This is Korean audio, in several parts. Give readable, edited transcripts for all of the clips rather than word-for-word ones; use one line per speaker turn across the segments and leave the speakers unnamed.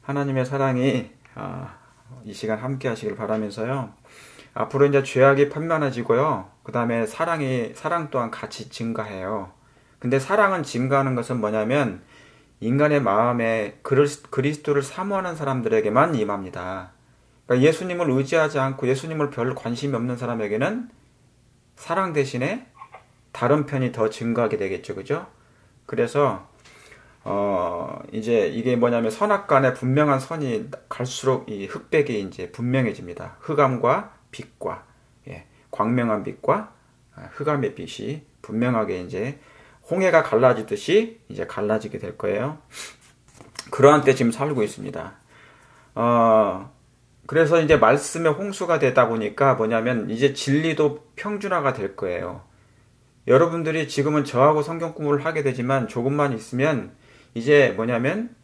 하나님의 사랑이 이 시간 함께 하시길 바라면서요. 앞으로 이제 죄악이 판만해지고요. 그 다음에 사랑 또한 같이 증가해요. 근데 사랑은 증가하는 것은 뭐냐면 인간의 마음에 그리스도를 사모하는 사람들에게만 임합니다. 그러니까 예수님을 의지하지 않고 예수님을 별 관심이 없는 사람에게는 사랑 대신에 다른 편이 더 증가하게 되겠죠. 그죠? 그래서 이제 이게 뭐냐면 선악간에 분명한 선이 갈수록 이 흑백이 이제 분명해집니다. 흑암과 빛과, 광명한 빛과 흑암의 빛이 분명하게 이제 홍해가 갈라지듯이 이제 갈라지게 될 거예요. 그러한 때 지금 살고 있습니다. 그래서 이제 말씀의 홍수가 되다 보니까 뭐냐면 이제 진리도 평준화가 될 거예요. 여러분들이 지금은 저하고 성경 공부를 하게 되지만 조금만 있으면 이제 뭐냐면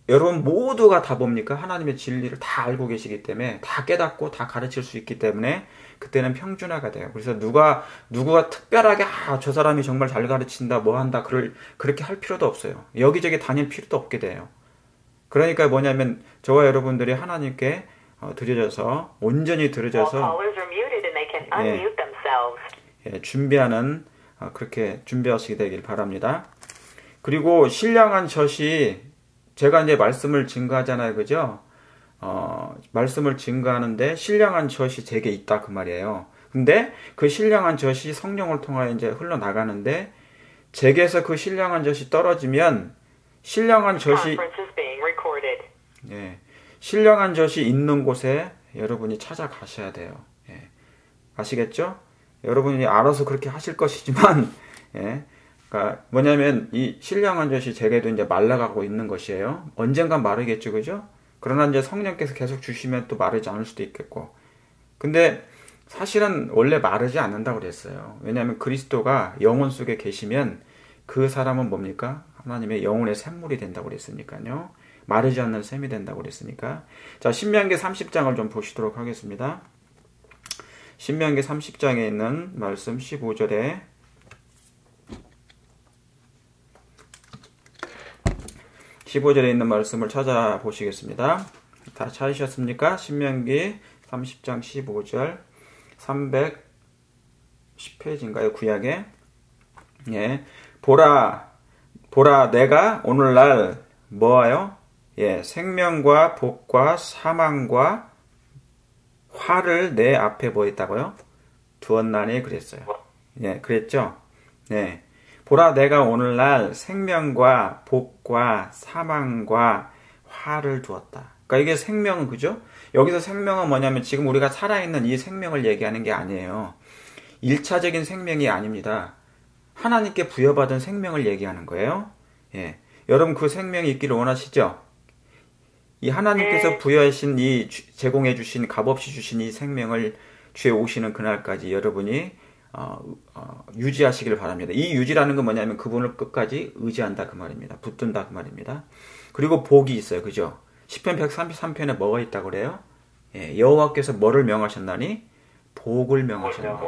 여러분 모두가 다 뭡니까? 하나님의 진리를 다 알고 계시기 때문에 다 깨닫고 다 가르칠 수 있기 때문에 그때는 평준화가 돼요. 그래서 누가 특별하게 저 사람이 정말 잘 가르친다 뭐 한다 그렇게 할 필요도 없어요. 여기저기 다닐 필요도 없게 돼요. 그러니까 뭐냐면 저와 여러분들이 하나님께 드려져서 온전히 드려져서 준비하는 그렇게 준비하시게 되길 바랍니다. 그리고 신령한 젖이 제가 이제 말씀을 증거하잖아요, 그죠? 말씀을 증거하는데 신령한 젖이 제게 있다 그 말이에요. 근데 그 신령한 젖이 성령을 통하여 이제 흘러나가는데 제게서 그 신령한 젖이 떨어지면 신령한 젖이 신령한 젖이 있는 곳에 여러분이 찾아가셔야 돼요. 아시겠죠? 여러분이 알아서 그렇게 하실 것이지만 그러니까 뭐냐면 이 신령한 젖이 제게도 이제 말라가고 있는 것이에요. 언젠간 마르겠죠, 그죠? 그러나 이제 성령께서 계속 주시면 또 마르지 않을 수도 있겠고. 근데 사실은 원래 마르지 않는다고 그랬어요. 왜냐하면 그리스도가 영혼 속에 계시면 그 사람은 뭡니까? 하나님의 영혼의 샘물이 된다고 그랬으니까요. 마르지 않는 샘이 된다고 그랬으니까. 자, 신명기 30장을 좀 보시도록 하겠습니다. 신명기 30장에 있는 말씀 15절에 있는 말씀을 찾아보시겠습니다. 다 찾으셨습니까? 신명기 30장 15절 310페이지인가요? 구약에. 보라 내가 오늘날 뭐하여? 생명과 복과 사망과 화를 내 앞에 보였다고요? 두었나니 그랬어요. 그랬죠? 보라 내가 오늘날 생명과 복과 사망과 화를 두었다. 그러니까 이게 생명은 그죠? 여기서 생명은 뭐냐면 지금 우리가 살아있는 이 생명을 얘기하는 게 아니에요. 1차적인 생명이 아닙니다. 하나님께 부여받은 생명을 얘기하는 거예요. 여러분 그 생명이 있기를 원하시죠? 이 하나님께서 부여하신 제공해 주신 값없이 주신 이 생명을 주에 오시는 그날까지 여러분이 유지하시길 바랍니다. 이 유지라는 건 뭐냐면 그분을 끝까지 의지한다 그 말입니다. 붙든다 그 말입니다. 그리고 복이 있어요. 그죠? 시편 133편에 뭐가 있다고 그래요? 여호와께서 뭐를 명하셨나니? 복을 명하셨나니.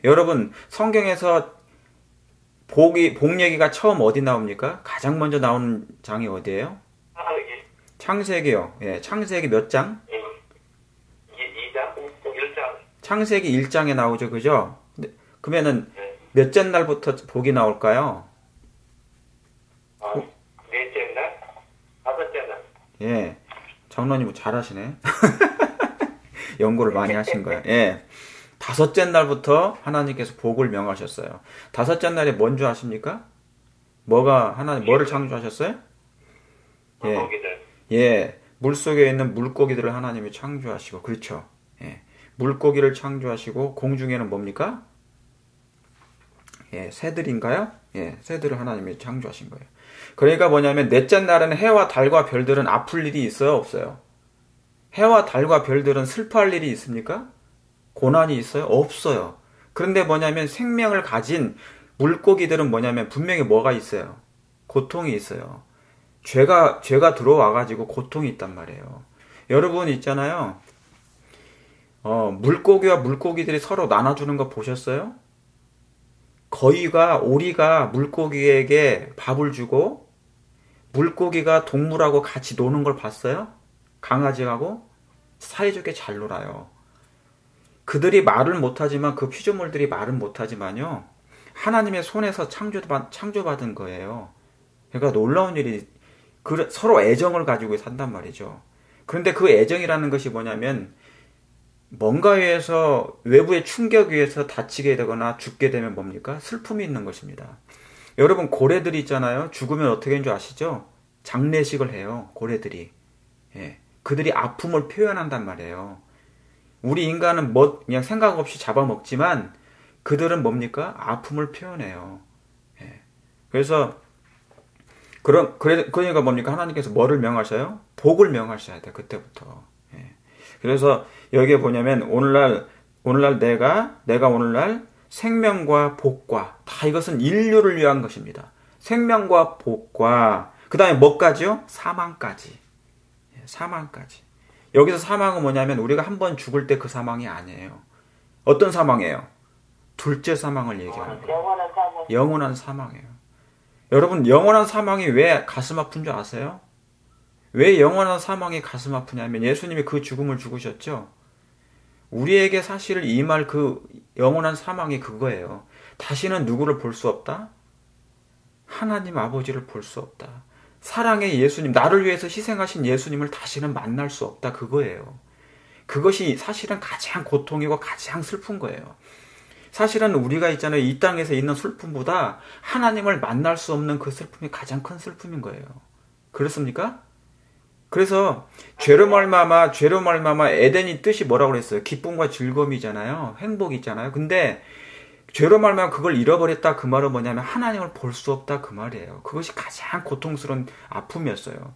여러분 성경에서 복 얘기가 처음 어디 나옵니까? 가장 먼저 나오는 장이 어디예요? 창세기요. 창세기 몇 장?
2장? 1장.
창세기 1장에 나오죠. 그죠? 그러면은 몇째 날부터 복이 나올까요?
넷째 날? 다섯째 날.
장로님 잘하시네. 연구를 많이 하신 거예요. 다섯째 날부터 하나님께서 복을 명하셨어요. 다섯째 날에 뭔 줄 아십니까? 뭐를 창조하셨어요?
물고기들.
물속에 있는 물고기들을 하나님이 창조하시고, 그렇죠. 물고기를 창조하시고, 공중에는 뭡니까? 새들인가요? 새들을 하나님이 창조하신 거예요. 그러니까 뭐냐면, 넷째 날은 해와 달과 별들은 아플 일이 있어요? 없어요? 해와 달과 별들은 슬퍼할 일이 있습니까? 고난이 있어요? 없어요. 그런데 뭐냐면, 생명을 가진 물고기들은 뭐냐면, 분명히 뭐가 있어요? 고통이 있어요. 죄가 들어와가지고 고통이 있단 말이에요. 여러분 있잖아요. 물고기와 물고기들이 서로 나눠주는 거 보셨어요? 오리가 물고기에게 밥을 주고 물고기가 동물하고 같이 노는 걸 봤어요? 강아지하고 사이좋게 잘 놀아요. 그들이 말을 못하지만 그 피조물들이 말은 못하지만요. 하나님의 손에서 창조받은 거예요. 그러니까 놀라운 일이 서로 애정을 가지고 산단 말이죠. 그런데 그 애정이라는 것이 뭐냐면 뭔가에 의해서 외부의 충격에 의해서 다치게 되거나 죽게 되면 뭡니까? 슬픔이 있는 것입니다. 여러분 고래들이 있잖아요. 죽으면 어떻게 하는 줄 아시죠? 장례식을 해요. 고래들이. 예. 그들이 아픔을 표현한단 말이에요. 우리 인간은 그냥 생각 없이 잡아먹지만 그들은 뭡니까? 아픔을 표현해요. 예. 그래서 그러니까 뭡니까? 하나님께서 뭐를 명하셔요? 복을 명하셔야 돼. 그때부터. 예. 그래서 여기에 뭐냐면 오늘날 내가 오늘날 생명과 복과 다 이것은 인류를 위한 것입니다. 생명과 복과 그 다음에 뭐까지요? 사망까지. 예, 사망까지. 여기서 사망은 뭐냐면 우리가 한번 죽을 때 그 사망이 아니에요. 어떤 사망이에요? 둘째 사망을 얘기하는 거예요. 영원한 사망이에요. 여러분 영원한 사망이 왜 가슴 아픈 줄 아세요? 왜 영원한 사망이 가슴 아프냐면 예수님이 그 죽음을 죽으셨죠. 우리에게 사실 임할 그 영원한 사망이 그거예요. 다시는 누구를 볼 수 없다? 하나님 아버지를 볼 수 없다. 사랑의 예수님, 나를 위해서 희생하신 예수님을 다시는 만날 수 없다. 그거예요. 그것이 사실은 가장 고통이고 가장 슬픈 거예요. 사실은 우리가 있잖아요. 이 땅에서 있는 슬픔보다 하나님을 만날 수 없는 그 슬픔이 가장 큰 슬픔인 거예요. 그렇습니까? 그래서 죄로 말미암아 에덴이 뜻이 뭐라고 그랬어요? 기쁨과 즐거움이잖아요. 행복이잖아요. 근데 죄로 말미암아 그걸 잃어버렸다. 그 말은 뭐냐면 하나님을 볼 수 없다. 그 말이에요. 그것이 가장 고통스러운 아픔이었어요.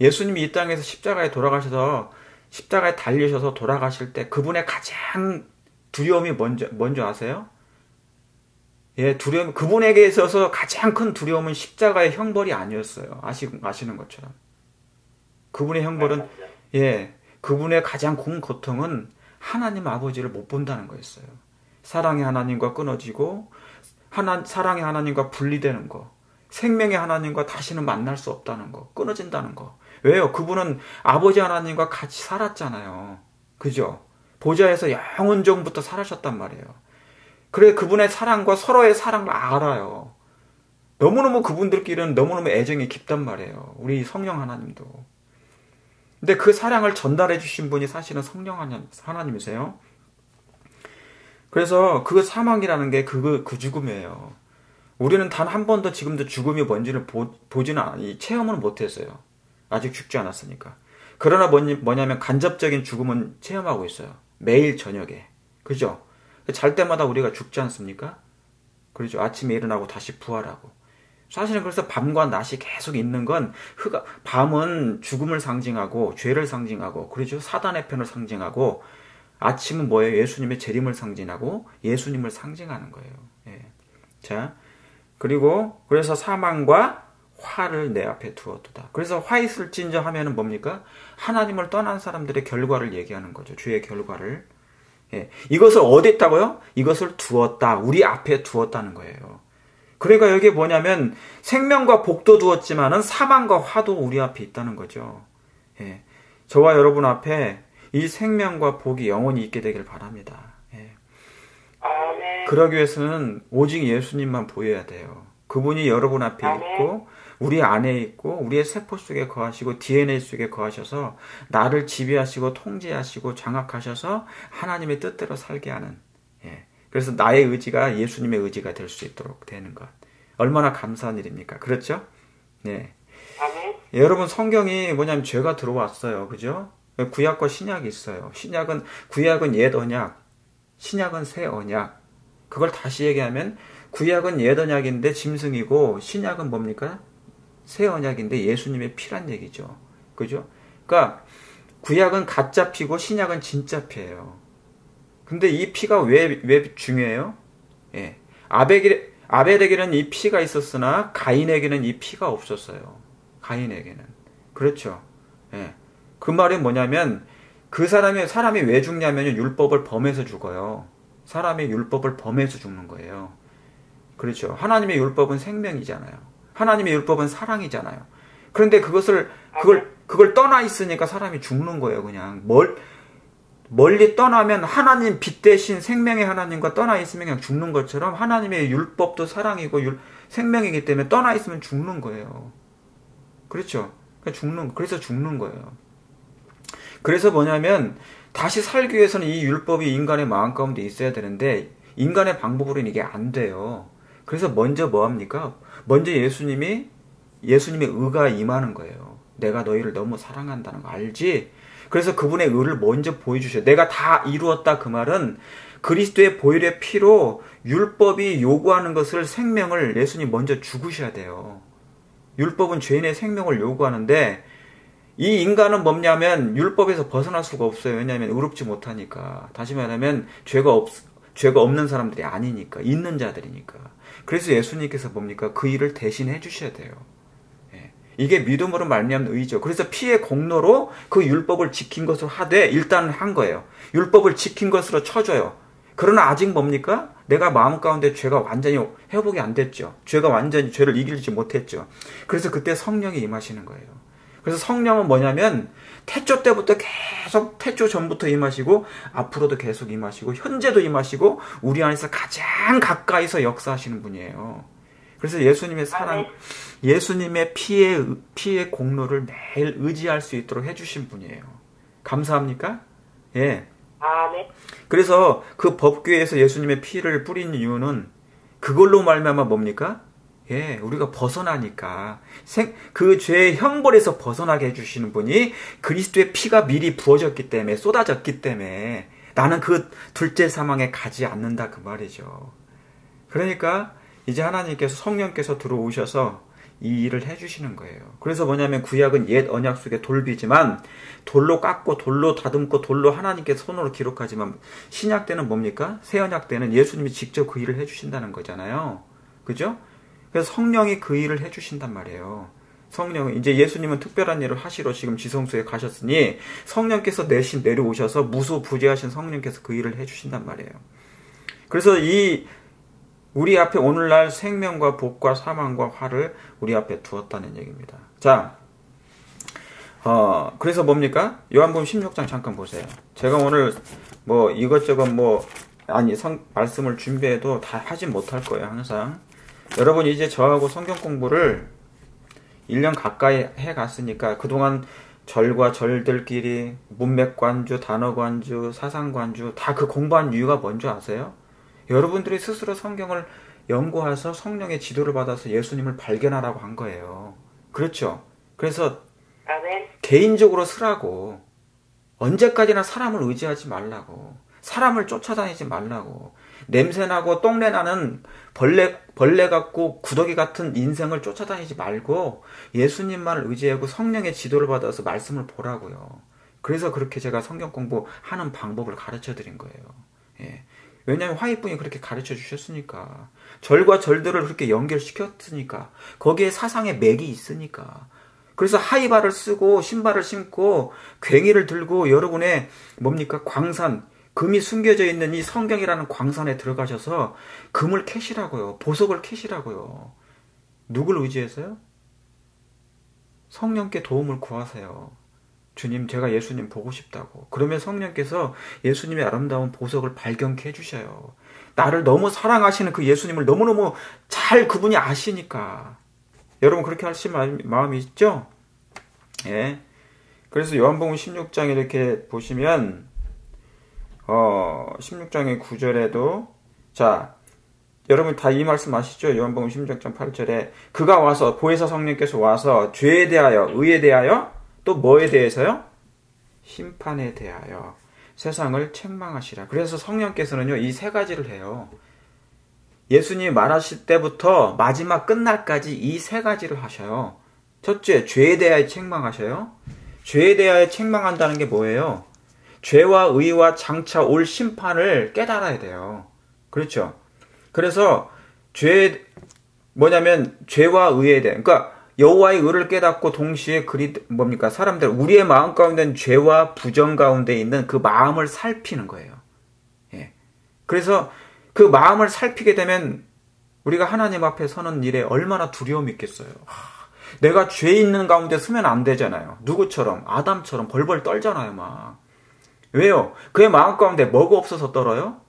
예수님이 이 땅에서 십자가에 달리셔서 돌아가실 때 그분의 가장 두려움이 뭔지 아세요? 예, 그분에게 있어서 가장 큰 두려움은 십자가의 형벌이 아니었어요. 아시는 것처럼. 그분의 형벌은, 예, 그분의 가장 큰 고통은 하나님 아버지를 못 본다는 거였어요. 사랑의 하나님과 끊어지고, 사랑의 하나님과 분리되는 거, 생명의 하나님과 다시는 만날 수 없다는 거, 끊어진다는 거. 왜요? 그분은 아버지 하나님과 같이 살았잖아요. 그죠? 보좌에서 영원전부터 살아셨단 말이에요. 그래, 그분의 사랑과 서로의 사랑을 알아요. 너무너무 그분들끼리는 너무너무 애정이 깊단 말이에요. 우리 성령 하나님도. 근데 그 사랑을 전달해 주신 분이 사실은 성령 하나님이세요. 그래서 그 사망이라는 게 그 죽음이에요. 우리는 단 한 번도 지금도 죽음이 뭔지를 체험을 못했어요. 아직 죽지 않았으니까. 그러나 뭐냐면 간접적인 죽음은 체험하고 있어요. 매일 저녁에. 그죠? 잘 때마다 우리가 죽지 않습니까? 그렇죠. 아침에 일어나고 다시 부활하고. 사실은 그래서 밤과 낮이 계속 있는 건 밤은 죽음을 상징하고 죄를 상징하고 그렇죠. 사단의 편을 상징하고 아침은 뭐예요? 예수님의 재림을 상징하고 예수님을 상징하는 거예요. 예. 자, 그래서 사망과 화를 내 앞에 두었도다. 그래서 화 있을진저 하면은 뭡니까? 하나님을 떠난 사람들의 결과를 얘기하는 거죠. 죄의 결과를. 예. 이것을 어디 있다고요? 이것을 두었다. 우리 앞에 두었다는 거예요. 그러니까 여기 뭐냐면 생명과 복도 두었지만은 사망과 화도 우리 앞에 있다는 거죠. 예. 저와 여러분 앞에 이 생명과 복이 영원히 있게 되길 바랍니다. 예. 그러기 위해서는 오직 예수님만 보여야 돼요. 그분이 여러분 앞에 있고 우리 안에 있고 우리의 세포 속에 거하시고 DNA 속에 거하셔서 나를 지배하시고 통제하시고 장악하셔서 하나님의 뜻대로 살게 하는, 예. 그래서 나의 의지가 예수님의 의지가 될 수 있도록 되는 것. 얼마나 감사한 일입니까? 그렇죠? 네. 여러분 성경이 뭐냐면 죄가 들어왔어요. 그죠? 구약과 신약이 있어요. 구약은 옛 언약, 신약은 새 언약. 그걸 다시 얘기하면 구약은 옛 언약인데 짐승이고 신약은 뭡니까? 새 언약인데 예수님의 피란 얘기죠. 그죠? 그러니까 구약은 가짜 피고 신약은 진짜 피예요. 근데 이 피가 왜 중요해요? 예. 아벨에게는 이 피가 있었으나 가인에게는 이 피가 없었어요. 가인에게는. 그렇죠. 예. 그 말이 뭐냐면 사람이 왜 죽냐면 율법을 범해서 죽어요. 사람이 율법을 범해서 죽는 거예요. 그렇죠. 하나님의 율법은 생명이잖아요. 하나님의 율법은 사랑이잖아요. 그런데 그걸 떠나 있으니까 사람이 죽는 거예요, 그냥. 멀리 떠나면 하나님 빛 대신 생명의 하나님과 떠나 있으면 그냥 죽는 것처럼 하나님의 율법도 사랑이고 생명이기 때문에 떠나 있으면 죽는 거예요. 그렇죠? 그래서 죽는 거예요. 그래서 뭐냐면 다시 살기 위해서는 이 율법이 인간의 마음 가운데 있어야 되는데 인간의 방법으로는 이게 안 돼요. 그래서 먼저 뭐 합니까? 먼저 예수님의 의가 임하는 거예요. 내가 너희를 너무 사랑한다는 거 알지? 그래서 그분의 의를 먼저 보여주셔요. 내가 다 이루었다 그 말은 그리스도의 보혈의 피로 율법이 요구하는 것을 생명을 예수님 먼저 죽으셔야 돼요. 율법은 죄인의 생명을 요구하는데 이 인간은 뭐냐면 율법에서 벗어날 수가 없어요. 왜냐하면 의롭지 못하니까. 다시 말하면 죄가 없는 사람들이 아니니까. 있는 자들이니까. 그래서 예수님께서 뭡니까? 그 일을 대신 해주셔야 돼요. 이게 믿음으로 말미암는 의죠. 그래서 피의 공로로 그 율법을 지킨 것으로 하되 일단 한 거예요. 율법을 지킨 것으로 쳐줘요. 그러나 아직 뭡니까? 내가 마음 가운데 죄가 완전히 회복이 안 됐죠. 죄가 완전히 죄를 이기지 못했죠. 그래서 그때 성령이 임하시는 거예요. 그래서 성령은 뭐냐면 태초 때부터 계속 태초 전부터 임하시고 앞으로도 계속 임하시고 현재도 임하시고 우리 안에서 가장 가까이서 역사하시는 분이에요. 그래서 예수님의 사랑, 예수님의 피의 공로를 매일 의지할 수 있도록 해주신 분이에요. 감사합니까? 예.
네.
그래서 그 법궤에서 예수님의 피를 뿌린 이유는 그걸로 말미암아 뭡니까? 예, 우리가 벗어나니까 그 죄의 형벌에서 벗어나게 해주시는 분이 그리스도의 피가 미리 부어졌기 때문에 쏟아졌기 때문에 나는 그 둘째 사망에 가지 않는다 그 말이죠. 그러니까 이제 하나님께서 성령께서 들어오셔서 이 일을 해주시는 거예요. 그래서 뭐냐면 구약은 옛 언약 속의 돌비지만 돌로 깎고 돌로 다듬고 돌로 하나님께서 손으로 기록하지만 신약 때는 뭡니까? 새 언약 때는 예수님이 직접 그 일을 해주신다는 거잖아요. 그죠? 그래서 성령이 그 일을 해주신단 말이에요. 성령은 이제 예수님은 특별한 일을 하시러 지금 지성소에 가셨으니 성령께서 대신 내려오셔서 무소부재하신 성령께서 그 일을 해주신단 말이에요. 그래서 우리 앞에 오늘날 생명과 복과 사망과 화를 우리 앞에 두었다는 얘기입니다. 자, 그래서 뭡니까? 요한복음 16장 잠깐 보세요. 제가 오늘 이것저것 말씀을 준비해도 다 하진 못할 거예요, 항상. 여러분 이제 저하고 성경 공부를 1년 가까이 해갔으니까 그동안 절과 절들끼리 문맥관주, 단어관주, 사상관주 다 그 공부한 이유가 뭔지 아세요? 여러분들이 스스로 성경을 연구해서 성령의 지도를 받아서 예수님을 발견하라고 한 거예요. 그렇죠? 그래서 개인적으로 쓰라고. 언제까지나 사람을 의지하지 말라고. 사람을 쫓아다니지 말라고. 냄새나고 똥내나는 벌레 같고 구더기 같은 인생을 쫓아다니지 말고 예수님만을 의지하고 성령의 지도를 받아서 말씀을 보라고요. 그래서 그렇게 제가 성경 공부하는 방법을 가르쳐 드린 거예요. 예. 왜냐하면 화이분이 그렇게 가르쳐 주셨으니까. 절과 절들을 그렇게 연결시켰으니까. 거기에 사상의 맥이 있으니까. 그래서 하이바를 쓰고 신발을 신고 괭이를 들고 여러분의 광산, 금이 숨겨져 있는 이 성경이라는 광산에 들어가셔서 금을 캐시라고요. 보석을 캐시라고요. 누굴 의지해서요? 성령께 도움을 구하세요. 주님, 제가 예수님 보고 싶다고. 그러면 성령께서 예수님의 아름다운 보석을 발견케 해주셔요. 나를 너무 사랑하시는 그 예수님을 너무너무 잘 그분이 아시니까. 여러분 그렇게 하실 마음이 있죠? 예. 그래서 요한복음 16장 이렇게 보시면 16장의 9절에도 자, 여러분 다 이 말씀 아시죠? 요한복음 16장 8절에 그가 와서 보혜사 성령께서 와서 죄에 대하여 의에 대하여 또 뭐에 대해서요? 심판에 대하여 세상을 책망하시라. 그래서 성령께서는요, 이 세 가지를 해요. 예수님이 말하실 때부터 마지막 끝날까지 이 세 가지를 하셔요. 첫째, 죄에 대하여 책망하셔요. 죄에 대하여 책망한다는 게 뭐예요? 죄와 의와 장차 올 심판을 깨달아야 돼요. 그렇죠? 그래서 죄와 의에 대해, 그러니까 여호와의 의를 깨닫고 동시에 사람들 우리의 마음 가운데는 죄와 부정 가운데 있는 그 마음을 살피는 거예요. 예. 그래서 그 마음을 살피게 되면 우리가 하나님 앞에 서는 일에 얼마나 두려움이 있겠어요. 내가 죄 있는 가운데 서면 안 되잖아요. 누구처럼? 아담처럼 벌벌 떨잖아요, 막. 왜요? 그의 마음 가운데 뭐가 없어서 떨어요?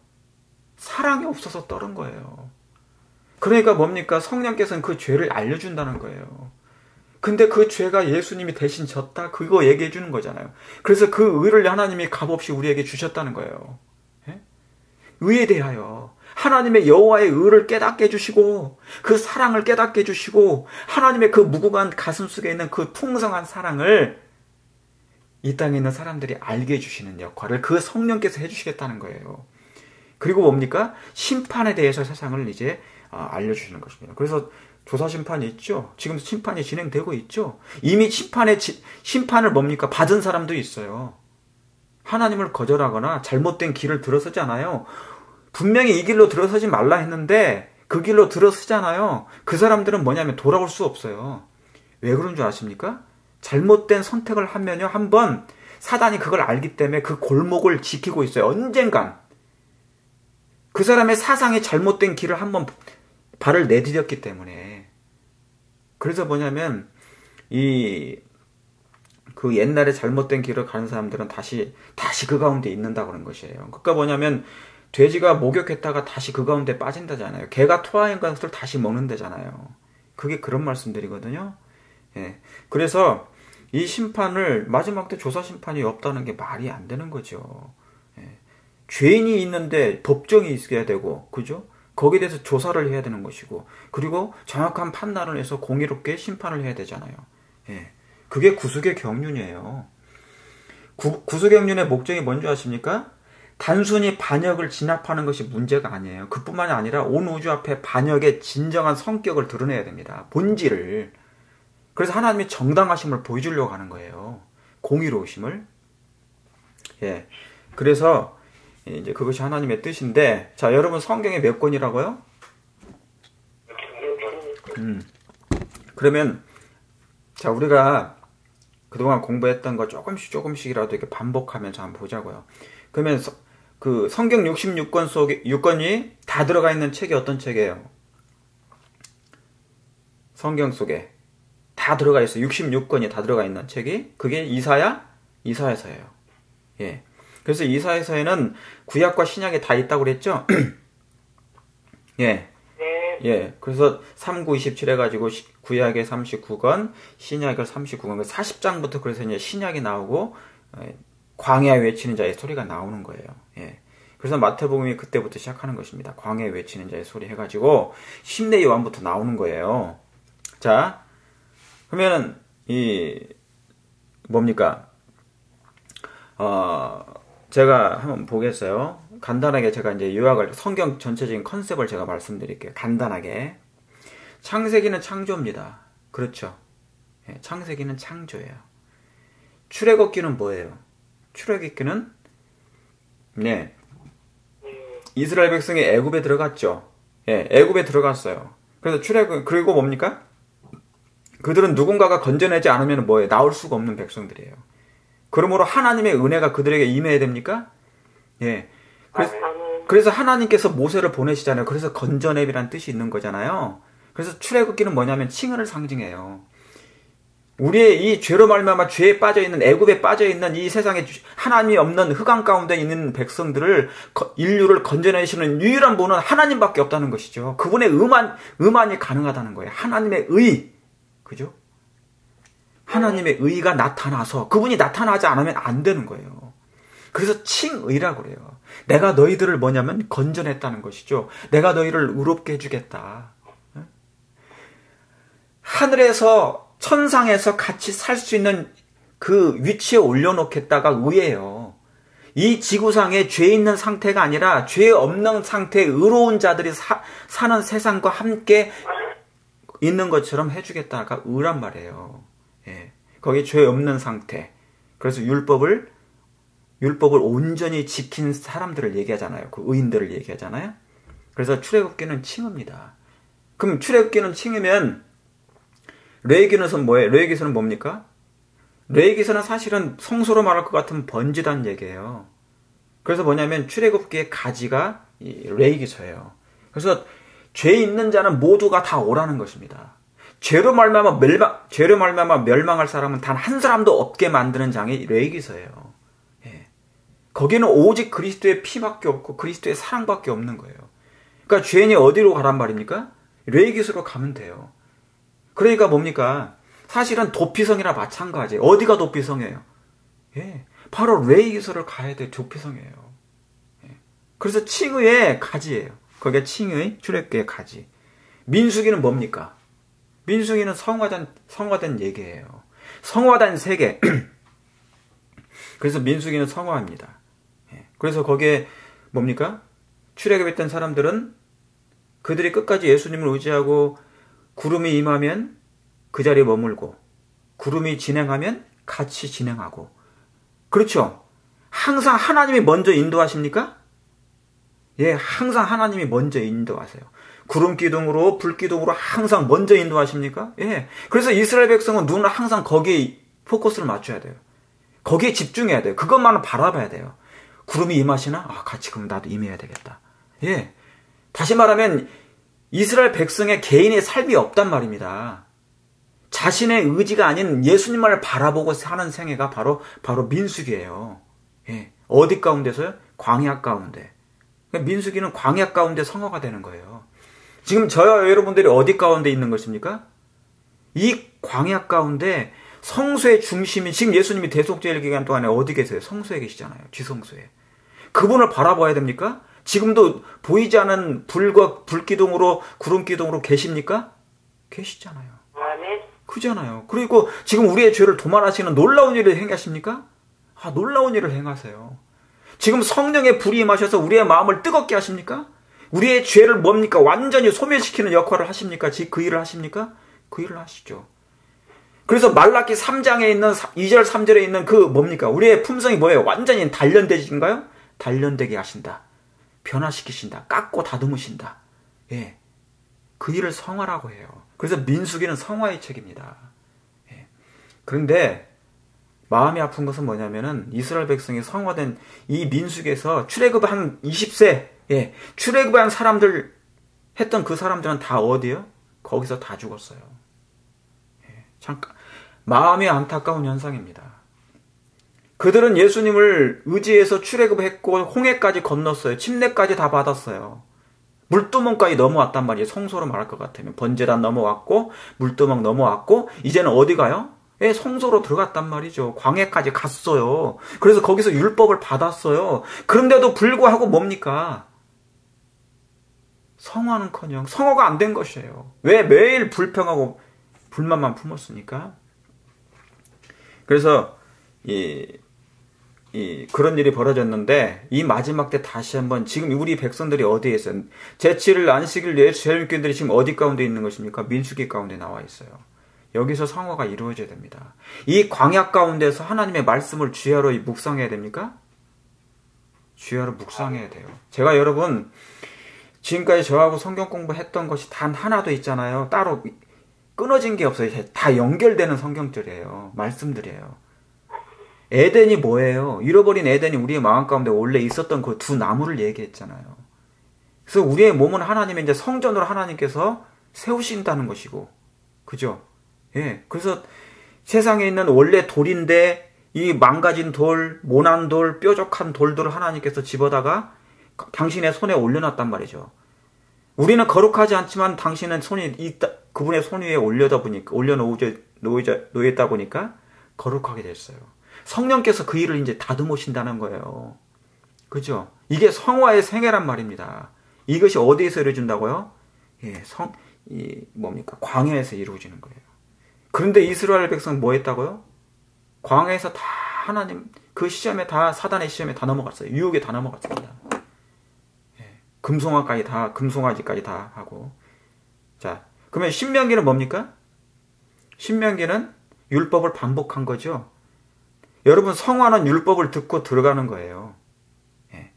사랑이 없어서 떨은 거예요. 그러니까 뭡니까? 성령께서는 그 죄를 알려준다는 거예요. 근데 그 죄가 예수님이 대신 졌다? 그거 얘기해 주는 거잖아요. 그래서 그 의를 하나님이 값없이 우리에게 주셨다는 거예요. 예? 의에 대하여 하나님의 여호와의 의를 깨닫게 해주시고 그 사랑을 깨닫게 해주시고 하나님의 그 무궁한 가슴 속에 있는 그 풍성한 사랑을 이 땅에 있는 사람들이 알게 해주시는 역할을 그 성령께서 해주시겠다는 거예요. 그리고 뭡니까? 심판에 대해서 세상을 이제 알려주시는 것입니다. 그래서 조사심판이 있죠. 지금 심판이 진행되고 있죠. 이미 심판을 뭡니까? 받은 사람도 있어요. 하나님을 거절하거나 잘못된 길을 들어서잖아요. 분명히 이 길로 들어서지 말라 했는데 그 길로 들어서잖아요. 그 사람들은 뭐냐면 돌아올 수 없어요. 왜 그런 줄 아십니까? 잘못된 선택을 하면요. 한번 사단이 그걸 알기 때문에 그 골목을 지키고 있어요. 언젠간. 그 사람의 사상이 잘못된 길을 한번 발을 내디뎠기 때문에. 그래서 뭐냐면 그 옛날에 잘못된 길을 가는 사람들은 다시 그 가운데 있는다 그런 것이에요. 그러니까 뭐냐면 돼지가 목욕했다가 다시 그 가운데 빠진다잖아요. 개가 토하인 것을 다시 먹는다잖아요. 그게 그런 말씀들이거든요. 예. 그래서 이 심판을 마지막 때 조사 심판이 없다는 게 말이 안 되는 거죠. 예. 죄인이 있는데 법정이 있어야 되고, 그죠? 거기에 대해서 조사를 해야 되는 것이고, 그리고 정확한 판단을 해서 공의롭게 심판을 해야 되잖아요. 예. 그게 구속의 경륜이에요. 구속의 경륜의 목적이 뭔지 아십니까? 단순히 반역을 진압하는 것이 문제가 아니에요. 그뿐만이 아니라 온 우주 앞에 반역의 진정한 성격을 드러내야 됩니다. 본질을. 그래서 하나님이 정당하심을 보여주려고 하는 거예요. 공의로우심을. 예. 그래서 이제 그것이 하나님의 뜻인데, 자, 여러분 성경에 몇 권이라고요? 그러면 자, 우리가 그동안 공부했던 거 조금씩이라도 이렇게 반복하면서 한번 보자고요. 그러면 그 성경 66권 속에 6권이 다 들어가 있는 책이 어떤 책이에요? 성경 속에 다 들어가 있어요. 66권이 다 들어가 있는 책이 그게 이사야서예요. 예. 그래서 이사야서에는 구약과 신약이 다 있다고 그랬죠? 예. 예. 그래서 3927 해가지고 구약에 39권, 신약에 39권, 40장부터 그래서 이제 신약이 나오고 광야에 외치는 자의 소리가 나오는 거예요. 예. 그래서 마태복음이 그때부터 시작하는 것입니다. 광야에 외치는 자의 소리 해가지고 10내 요한부터 나오는 거예요. 자, 그러면은 뭡니까? 제가 한번 보겠어요. 간단하게 제가 이제 요약을 성경 전체적인 컨셉을 제가 말씀드릴게요. 간단하게. 창세기는 창조입니다. 그렇죠? 예, 창세기는 창조예요. 출애굽기는 뭐예요? 출애굽기는 네. 이스라엘 백성이 애굽에 들어갔죠. 예, 애굽에 들어갔어요. 그래서 그리고 뭡니까? 그들은 누군가가 건져내지 않으면 뭐예요? 나올 수가 없는 백성들이에요. 그러므로 하나님의 은혜가 그들에게 임해야 됩니까? 예. 그래서 하나님께서 모세를 보내시잖아요. 그래서 건져내이라는 뜻이 있는 거잖아요. 그래서 출애굽기는 뭐냐면 칭언을 상징해요. 우리의 이 죄로 말미암아 죄에 빠져있는 애굽에 빠져있는 이 세상에 하나님이 없는 흑암 가운데 있는 백성들을 인류를 건져내시는 유일한 분은 하나님밖에 없다는 것이죠. 그분의 의만이 가능하다는 거예요. 하나님의 의. 그죠? 하나님의 의가 나타나서 그분이 나타나지 않으면 안 되는 거예요. 그래서 칭의라고 그래요. 내가 너희들을 뭐냐면 건져냈다는 것이죠. 내가 너희를 의롭게 해주겠다. 하늘에서 천상에서 같이 살 수 있는 그 위치에 올려놓겠다가 의예요. 이 지구상에 죄 있는 상태가 아니라 죄 없는 상태의 의로운 자들이 사는 세상과 함께 있는 것처럼 해주겠다가 의란 말이에요. 예. 거기 죄 없는 상태. 그래서 율법을 온전히 지킨 사람들을 얘기하잖아요. 그 의인들을 얘기하잖아요. 그래서 출애굽기는 칭입니다. 그럼 출애굽기는 칭이면 레위기서는 뭐예요? 레위기서는 뭡니까? 레위기서는 사실은 성소로 말할 것 같은 번지단 얘기예요. 그래서 뭐냐면 출애굽기의 가지가 레위기서예요. 그래서 죄 있는 자는 모두가 다 오라는 것입니다. 죄로 말미암아 멸망할 사람은 단 한 사람도 없게 만드는 장이 레위기서예요. 예. 거기는 오직 그리스도의 피밖에 없고 그리스도의 사랑밖에 없는 거예요. 그러니까 죄인이 어디로 가란 말입니까? 레위기서로 가면 돼요. 그러니까 뭡니까? 사실은 도피성이라 마찬가지예요. 어디가 도피성이에요? 예. 바로 레위기서를 가야 돼. 도피성이에요. 예. 그래서 칭의의 가지예요. 거기에 칭의, 출애굽기의 가지. 민수기는 뭡니까? 민수기는 성화된 얘기예요. 성화된 세계. 그래서 민수기는 성화입니다. 예. 그래서 거기에 뭡니까? 출애굽했던 사람들은 그들이 끝까지 예수님을 의지하고 구름이 임하면 그 자리에 머물고 구름이 진행하면 같이 진행하고 그렇죠? 항상 하나님이 먼저 인도하십니까? 예, 항상 하나님이 먼저 인도하세요. 구름 기둥으로 불 기둥으로 항상 먼저 인도하십니까? 예. 그래서 이스라엘 백성은 눈을 항상 거기에 포커스를 맞춰야 돼요. 거기에 집중해야 돼요. 그것만을 바라봐야 돼요. 구름이 임하시나? 아, 같이 그럼 나도 임해야 되겠다. 예. 다시 말하면 이스라엘 백성의 개인의 삶이 없단 말입니다. 자신의 의지가 아닌 예수님만을 바라보고 사는 생애가 바로 민수기예요. 예. 어디 가운데서요? 광야 가운데. 민수기는 광야 가운데 성화가 되는 거예요. 지금 저와 여러분들이 어디 가운데 있는 것입니까? 이 광야 가운데 성소의 중심이 지금 예수님이 대속죄일 기간 동안에 어디 계세요? 성소에 계시잖아요. 지성소에. 그분을 바라봐야 됩니까? 지금도 보이지 않은 불기둥으로 구름기둥으로 계십니까? 계시잖아요. 그잖아요. 그리고 지금 우리의 죄를 도말하시는 놀라운 일을 행하십니까? 아, 놀라운 일을 행하세요. 지금 성령의 불이 임하셔서 우리의 마음을 뜨겁게 하십니까? 우리의 죄를 뭡니까? 완전히 소멸시키는 역할을 하십니까? 그 일을 하십니까? 그 일을 하시죠. 그래서 말라기 3장에 있는 2절 3절에 있는 그 뭡니까? 우리의 품성이 뭐예요? 완전히 단련되신가요? 단련되게 하신다. 변화시키신다. 깎고 다듬으신다. 예. 그 일을 성화라고 해요. 그래서 민수기는 성화의 책입니다. 예. 그런데 마음이 아픈 것은 뭐냐면은 이스라엘 백성이 성화된 이 민수기에서 출애굽한 20세, 예, 출애굽한 사람들 했던 그 사람들은 다 어디요? 거기서 다 죽었어요. 예. 잠깐 마음이 안타까운 현상입니다. 그들은 예수님을 의지해서 출애굽했고 홍해까지 건넜어요. 침례까지 다 받았어요. 물두멍까지 넘어왔단 말이에요. 성소로 말할 것 같으면 번제단 넘어왔고 물두멍 넘어왔고 이제는 어디 가요? 예, 성소로 들어갔단 말이죠. 광야까지 갔어요. 그래서 거기서 율법을 받았어요. 그런데도 불구하고 뭡니까? 성화는커녕 성화가 안 된 것이에요. 왜? 매일 불평하고 불만만 품었으니까. 그래서 그런 일이 벌어졌는데 이 마지막 때 다시 한번 지금 우리 백성들이 어디에 있어요? 제7일 안식일 예수님께들이 지금 어디 가운데 있는 것입니까? 민수기 가운데 나와 있어요. 여기서 성화가 이루어져야 됩니다. 이 광야 가운데서 하나님의 말씀을 주야로 묵상해야 됩니까? 주야로 묵상해야 돼요. 제가 여러분 지금까지 저하고 성경 공부했던 것이 단 하나도 있잖아요. 따로 끊어진 게 없어요. 다 연결되는 성경들이에요. 말씀들이에요. 에덴이 뭐예요? 잃어버린 에덴이 우리의 마음 가운데 원래 있었던 그 두 나무를 얘기했잖아요. 그래서 우리의 몸은 하나님의 이제 성전으로 하나님께서 세우신다는 것이고, 그죠? 예. 그래서 세상에 있는 원래 돌인데 이 망가진 돌, 모난 돌, 뾰족한 돌들을 하나님께서 집어다가 당신의 손에 올려놨단 말이죠. 우리는 거룩하지 않지만 당신은 그분의 손 위에 놓였다 보니까 거룩하게 됐어요. 성령께서 그 일을 이제 다듬으신다는 거예요. 그죠? 이게 성화의 생애란 말입니다. 이것이 어디에서 이루어진다고요? 예, 뭡니까? 광야에서 이루어지는 거예요. 그런데 이스라엘 백성은 뭐 했다고요? 광야에서 다 하나님, 그 시험에 다, 사단의 시험에 다 넘어갔어요. 유혹에 다 넘어갔습니다. 예, 금송아지까지 다 하고. 자, 그러면 신명기는 뭡니까? 신명기는 율법을 반복한 거죠. 여러분, 성화는 율법을 듣고 들어가는 거예요. 예.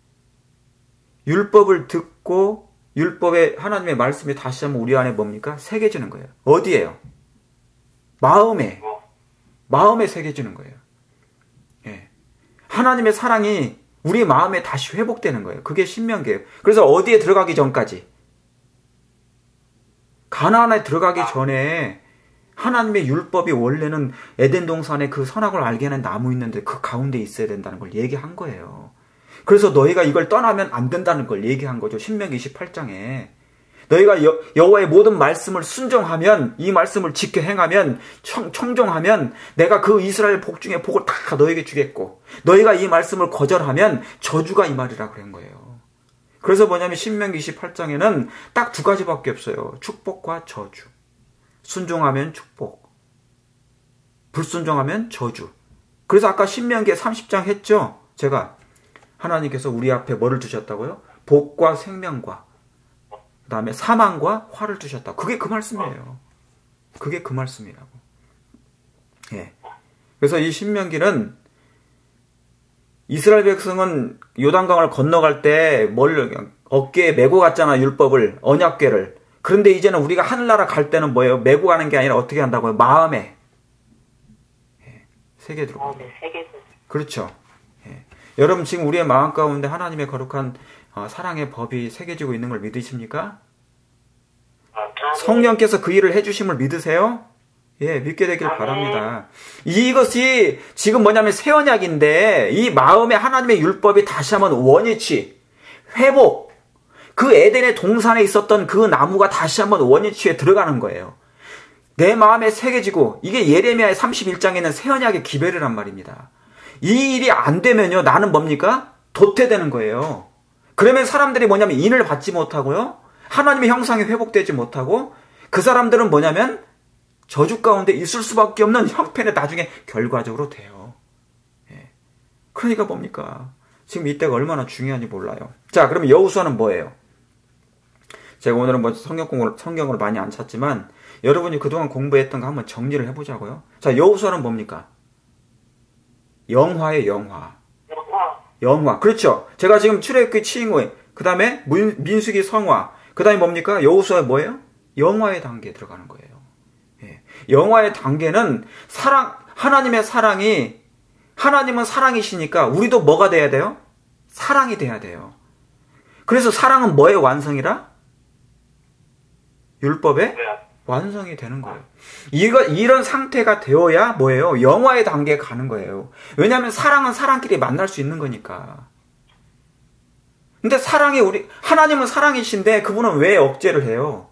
율법을 듣고 율법의 하나님의 말씀이 다시 한번 우리 안에 뭡니까? 새겨지는 거예요. 어디예요? 마음에 새겨지는 거예요. 예. 하나님의 사랑이 우리 마음에 다시 회복되는 거예요. 그게 신명기예요. 그래서 어디에 들어가기 전까지, 가나안에 들어가기 전에 하나님의 율법이 원래는 에덴 동산에 그 선악을 알게 하는 나무 있는데 그 가운데 있어야 된다는 걸 얘기한 거예요. 그래서 너희가 이걸 떠나면 안 된다는 걸 얘기한 거죠. 신명기 28장에. 너희가 여호와의 모든 말씀을 순종하면, 이 말씀을 지켜 행하면, 청종하면 내가 그 이스라엘 복 중에 복을 다 너에게 주겠고, 너희가 이 말씀을 거절하면 저주가 임하리라 그런 거예요. 그래서 뭐냐면 신명기 28장에는 딱 두 가지밖에 없어요. 축복과 저주. 순종하면 축복, 불순종하면 저주. 그래서 아까 신명기 30장 했죠. 제가 하나님께서 우리 앞에 뭐를 두셨다고요? 복과 생명과 그 다음에 사망과 화를 두셨다. 그게 그 말씀이에요. 그게 그 말씀이라고. 예. 그래서 이 신명기는 이스라엘 백성은 요단강을 건너갈 때 어깨에 메고 갔잖아. 율법을, 언약궤를. 그런데 이제는 우리가 하늘나라 갈 때는 뭐예요? 메고 가는 게 아니라 어떻게 한다고요? 마음에. 예. 새겨 들고. 그렇죠. 예. 여러분 지금 우리의 마음 가운데 하나님의 거룩한 사랑의 법이 새겨지고 있는 걸 믿으십니까? 성령께서 그 일을 해주심을 믿으세요? 예, 믿게 되길 바랍니다. 이것이 지금 뭐냐면 새 언약인데 이 마음에 하나님의 율법이 다시 한번 원위치, 회복, 그 에덴의 동산에 있었던 그 나무가 다시 한번 원위치에 들어가는 거예요. 내 마음에 새겨지고, 이게 예레미야의 31장에 있는 새 언약의 기별이란 말입니다. 이 일이 안 되면요, 나는 뭡니까? 도태되는 거예요. 그러면 사람들이 뭐냐면 인을 받지 못하고요, 하나님의 형상이 회복되지 못하고, 그 사람들은 뭐냐면 저주 가운데 있을 수밖에 없는 형편에 나중에 결과적으로 돼요. 예. 그러니까 뭡니까? 지금 이때가 얼마나 중요한지 몰라요. 자, 그러면 여호수아는 뭐예요? 제가 오늘은 뭐 성경을 많이 안 찾지만 여러분이 그동안 공부했던 거 한번 정리를 해보자고요. 자, 여호수아는 뭡니까? 영화의 영화. 영화. 그렇죠. 제가 지금 출애굽기 칭의, 그 다음에 민수기 성화, 그 다음에 뭡니까? 여호수아 뭐예요? 영화의 단계에 들어가는 거예요. 예. 영화의 단계는 하나님의 사랑이, 하나님은 사랑이시니까 우리도 뭐가 돼야 돼요? 사랑이 돼야 돼요. 그래서 사랑은 뭐의 완성이라? 율법의 완성이 되는 거예요. 이런 상태가 되어야 뭐예요? 영화의 단계에 가는 거예요. 왜냐하면 사랑은 사랑끼리 만날 수 있는 거니까. 근데 하나님은 사랑이신데 그분은 왜 억제를 해요?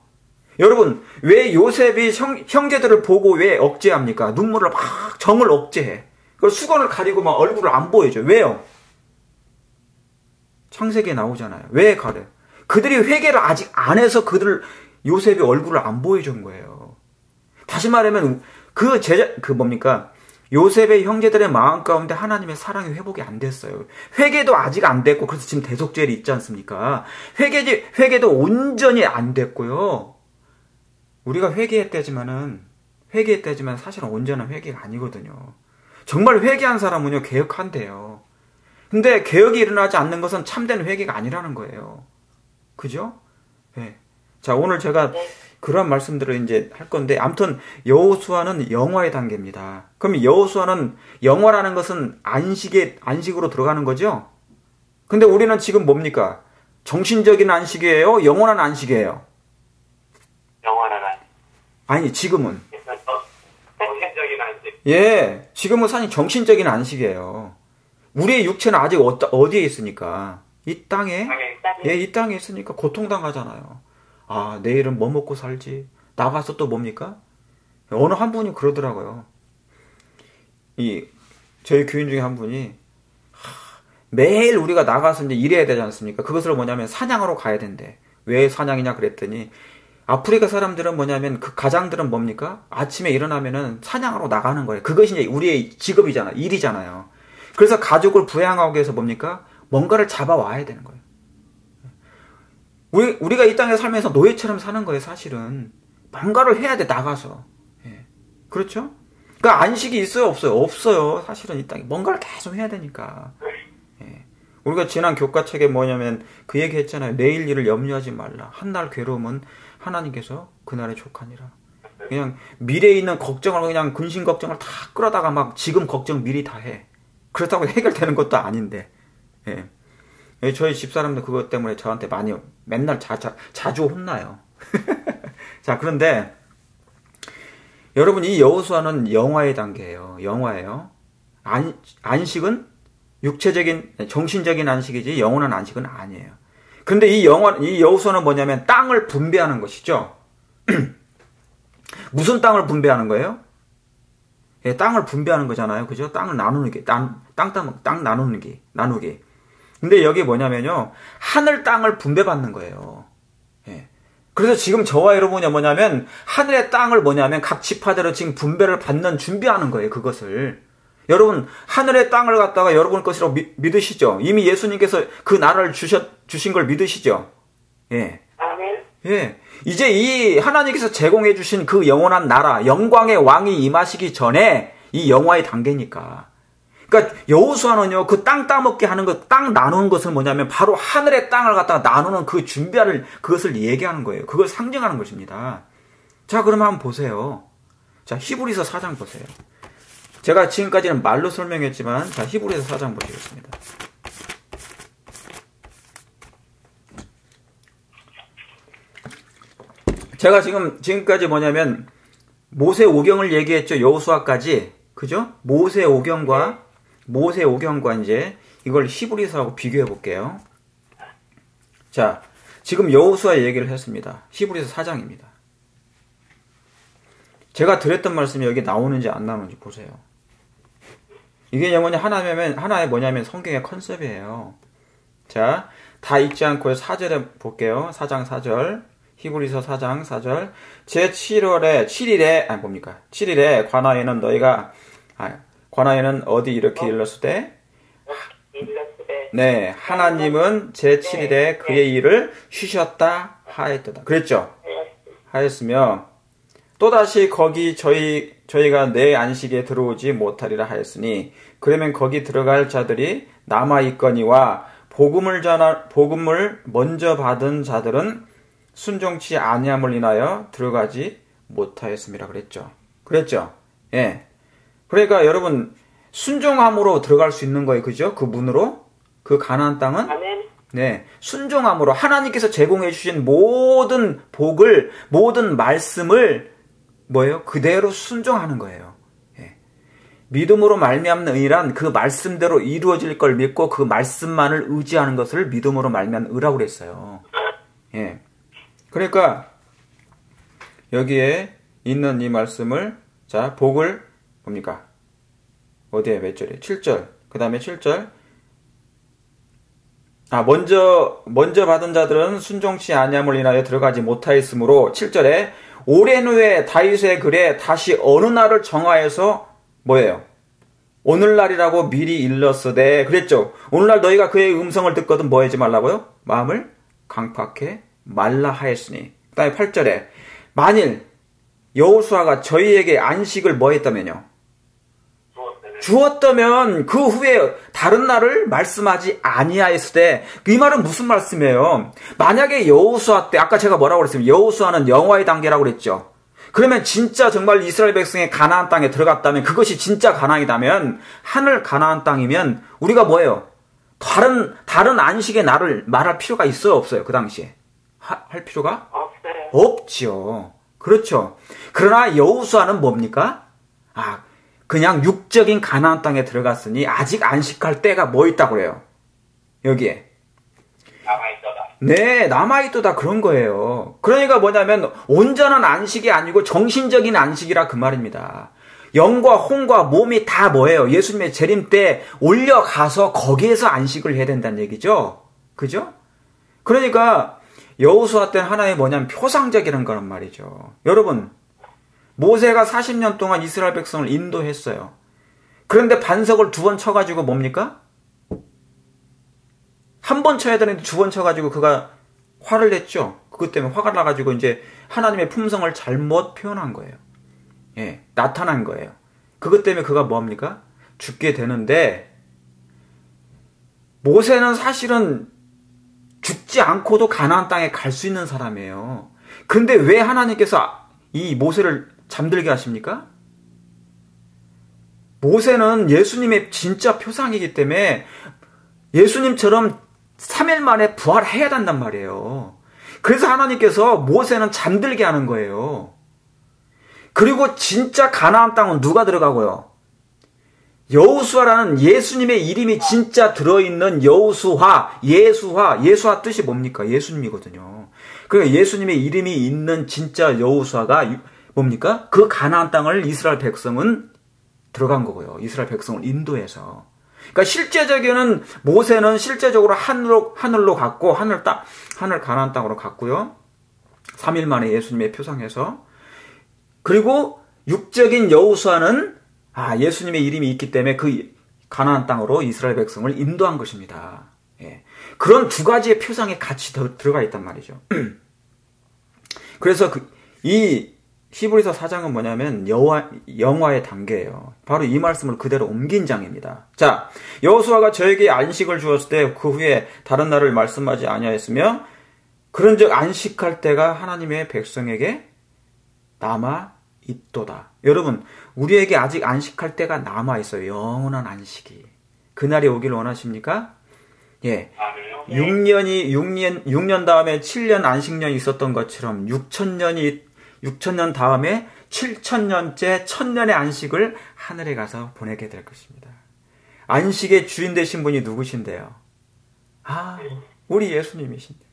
여러분, 왜 요셉이 형제들을 보고 왜 억제합니까? 눈물을 막 정을 억제해. 그걸 수건을 가리고 막 얼굴을 안 보여줘. 왜요? 창세기에 나오잖아요. 왜 가려? 그들이 회개를 아직 안 해서 요셉이 얼굴을 안 보여준 거예요. 다시 말하면 요셉의 형제들의 마음 가운데 하나님의 사랑이 회복이 안 됐어요. 회개도 아직 안 됐고, 그래서 지금 대속죄일이 있지 않습니까? 회개도 온전히 안 됐고요. 우리가 회개했다지만 사실은 온전한 회개가 아니거든요. 정말 회개한 사람은요, 개혁한대요. 근데 개혁이 일어나지 않는 것은 참된 회개가 아니라는 거예요. 그죠? 네. 자, 오늘 제가 그런 말씀들을 이제 할 건데, 아무튼 여호수아는 영화의 단계입니다. 그럼 여호수아는 영화라는 것은 안식으로 들어가는 거죠? 근데 우리는 지금 뭡니까? 정신적인 안식이에요? 영원한 안식이에요?
영원한 안식.
아니, 지금은.
정신적인 안식.
예, 지금은 사실 정신적인 안식이에요. 우리의 육체는 아직 어디에 있으니까? 이 땅에? 예, 이 땅에 있으니까 고통당하잖아요. 아, 내일은 뭐 먹고 살지? 나가서 또 뭡니까? 어느 한 분이 그러더라고요. 저희 교인 중에 한 분이, 매일 우리가 나가서 이제 일해야 되지 않습니까? 그것을 뭐냐면 사냥하러 가야 된대. 왜 사냥이냐 그랬더니, 아프리카 사람들은 뭐냐면, 그 가장들은 뭡니까? 아침에 일어나면은 사냥하러 나가는 거예요. 그것이 이제 우리의 직업이잖아, 일이잖아요. 그래서 가족을 부양하기 위해서 뭡니까? 뭔가를 잡아와야 되는 거예요. 우리가 이 땅에 살면서 노예처럼 사는 거예요, 사실은. 뭔가를 해야 돼, 나가서. 예. 그렇죠? 그러니까 안식이 있어요, 없어요? 없어요. 사실은 이 땅에 뭔가를 계속 해야 되니까. 예. 우리가 지난 교과책에 뭐냐면 그 얘기 했잖아요. 내일 일을 염려하지 말라. 한날 괴로움은 하나님께서 그날에 족하니라. 그냥 미래에 있는 걱정을 그냥 근심 걱정을 다 끌어다가 막 지금 걱정 미리 다 해. 그렇다고 해결되는 것도 아닌데. 예. 저희 집사람들 그것 때문에 저한테 많이 맨날 자주 혼나요. 자, 그런데 여러분 이 여호수아는 영화의 단계예요. 영화예요. 안식은 육체적인 정신적인 안식이지 영원한 안식은 아니에요. 그런데 이 여호수아는 뭐냐면 땅을 분배하는 것이죠. 무슨 땅을 분배하는 거예요? 예, 땅을 분배하는 거잖아요. 그죠? 땅을 나누는 게, 땅 나누기. 근데 여기 뭐냐면요. 하늘 땅을 분배받는 거예요. 예. 그래서 지금 저와 여러분이 뭐냐면, 하늘의 땅을 뭐냐면, 각 지파대로 지금 분배를 받는, 준비하는 거예요. 그것을. 여러분, 하늘의 땅을 갖다가 여러분 것이라고 믿으시죠? 이미 예수님께서 그 나라를 주신 걸 믿으시죠? 예. 예. 이제 이 하나님께서 제공해 주신 그 영원한 나라, 영광의 왕이 임하시기 전에 이 영화의 단계니까. 그러니까 여호수아는요, 그 땅 따먹게 하는 것, 땅 나누는 것은 뭐냐면 바로 하늘의 땅을 갖다가 나누는 그 준비를, 그것을 얘기하는 거예요. 그걸 상징하는 것입니다. 자, 그러면 한번 보세요. 자, 히브리서 4장 보세요. 제가 지금까지는 말로 설명했지만, 자, 히브리서 4장 보시겠습니다. 제가 지금까지 뭐냐면, 모세 오경을 얘기했죠. 여호수아까지. 그죠? 모세 오경과 이제, 이걸 히브리서하고 비교해 볼게요. 자, 지금 여호수아 얘기를 했습니다. 히브리서 4장입니다. 제가 드렸던 말씀이 여기 나오는지 안 나오는지 보세요. 이게 하나의 뭐냐면 성경의 컨셉이에요. 자, 다 읽지 않고 4절에 볼게요. 4장 4절. 히브리서 4장 4절. 제7일에 7일에 관하에는 어디 이렇게 일렀으되 네, 하나님은 제7일에 그의 일을 쉬셨다 하였도다. 그랬죠? 하였으며 또다시 거기 저희가 내 안식에 들어오지 못하리라 하였으니 그러면 거기 들어갈 자들이 남아있거니와 복음을 먼저 받은 자들은 순종치 아니함을 인하여 들어가지 못하였음이라 그랬죠? 예. 그러니까 여러분 순종함으로 들어갈 수 있는 거예요. 그죠? 그 문으로 그 가나안 땅은 네, 순종함으로 하나님께서 제공해 주신 모든 복을 모든 말씀을 뭐예요? 그대로 순종하는 거예요. 예. 믿음으로 말미암는 의란 그 말씀대로 이루어질 걸 믿고 그 말씀만을 의지하는 것을 믿음으로 말미암는 의라고 그랬어요. 예. 그러니까 여기에 있는 이 말씀을 자, 복을 뭡니까? 어디에 몇 절에? 7절. 그다음에 7절. 먼저 받은 자들은 순종치 아니함을 인하여 들어가지 못하였으므로 7절에 오랜 후에 다윗의 글에 다시 어느 날을 정하여서 뭐예요? 오늘날이라고 미리 일렀으되 그랬죠. 오늘날 너희가 그의 음성을 듣거든 뭐 하지 말라고요? 마음을 강팍해 말라 하였으니. 그다음에 8절에 만일 여호수아가 저희에게 안식을 뭐 했다면요? 주었다면 그 후에 다른 날을 말씀하지 아니하였으되 이 말은 무슨 말씀이에요? 만약에 여호수아 때 아까 제가 뭐라고 그랬습니까? 여호수아는 영화의 단계라고 그랬죠. 그러면 진짜 정말 이스라엘 백성의 가나안 땅에 들어갔다면 그것이 진짜 가나안이라면 하늘 가나안 땅이면 우리가 뭐예요? 다른 안식의 날을 말할 필요가 있어요? 없어요? 그 당시에 할 필요가 없지요. 그렇죠. 그러나 여호수아는 뭡니까? 그냥 육적인 가나안 땅에 들어갔으니 아직 안식할 때가 뭐 있다고 그래요? 여기에.
남아있도다.
네, 남아있도다 그런 거예요. 그러니까 뭐냐면 온전한 안식이 아니고 정신적인 안식이라 그 말입니다. 영과 혼과 몸이 다 뭐예요? 예수님의 재림 때 올려가서 거기에서 안식을 해야 된다는 얘기죠. 그죠? 그러니까 여호수아 때는 하나의 뭐냐면 표상적이라는 거란 말이죠. 여러분, 모세가 40년 동안 이스라엘 백성을 인도했어요. 그런데 반석을 2번 쳐가지고 뭡니까? 한 번 쳐야 되는데 2번 쳐가지고 그가 화를 냈죠. 그것 때문에 화가 나가지고 이제 하나님의 품성을 잘못 표현한 거예요. 예, 나타난 거예요. 그것 때문에 그가 뭡니까? 죽게 되는데 모세는 사실은 죽지 않고도 가나안 땅에 갈 수 있는 사람이에요. 근데 왜 하나님께서 이 모세를 잠들게 하십니까? 모세는 예수님의 진짜 표상이기 때문에 예수님처럼 3일 만에 부활해야 된단 말이에요. 그래서 하나님께서 모세는 잠들게 하는 거예요. 그리고 진짜 가나안 땅은 누가 들어가고요? 여호수아라는 예수님의 이름이 진짜 들어있는 여호수아, 예수아 뜻이 뭡니까? 예수님이거든요. 그러니까 예수님의 이름이 있는 진짜 여호수아가 뭡니까? 그 가나안 땅을 이스라엘 백성은 들어간 거고요. 이스라엘 백성을 인도해서. 그러니까 실제적인 모세는 실제적으로 하늘로 갔고 하늘 가나안 땅으로 갔고요. 3일 만에 예수님의 표상해서. 그리고 육적인 여호수아는 예수님의 이름이 있기 때문에 그 가나안 땅으로 이스라엘 백성을 인도한 것입니다. 예. 그런 두 가지의 표상이 같이 들어가 있단 말이죠. 그래서 이 히브리서 4장은 뭐냐면 영화의 단계예요. 바로 이 말씀을 그대로 옮긴 장입니다. 자, 여호수아가 저에게 안식을 주었을 때 그 후에 다른 날을 말씀하지 아니하였으며 그런즉 안식할 때가 하나님의 백성에게 남아 있도다. 여러분, 우리에게 아직 안식할 때가 남아 있어요. 영원한 안식이. 그날이 오길 원하십니까? 예. 6년 다음에 7년 안식년이 있었던 것처럼 6천년 다음에 7천년째 1000년의 안식을 하늘에 가서 보내게 될 것입니다. 안식의 주인 되신 분이 누구신데요? 우리 예수님이신데.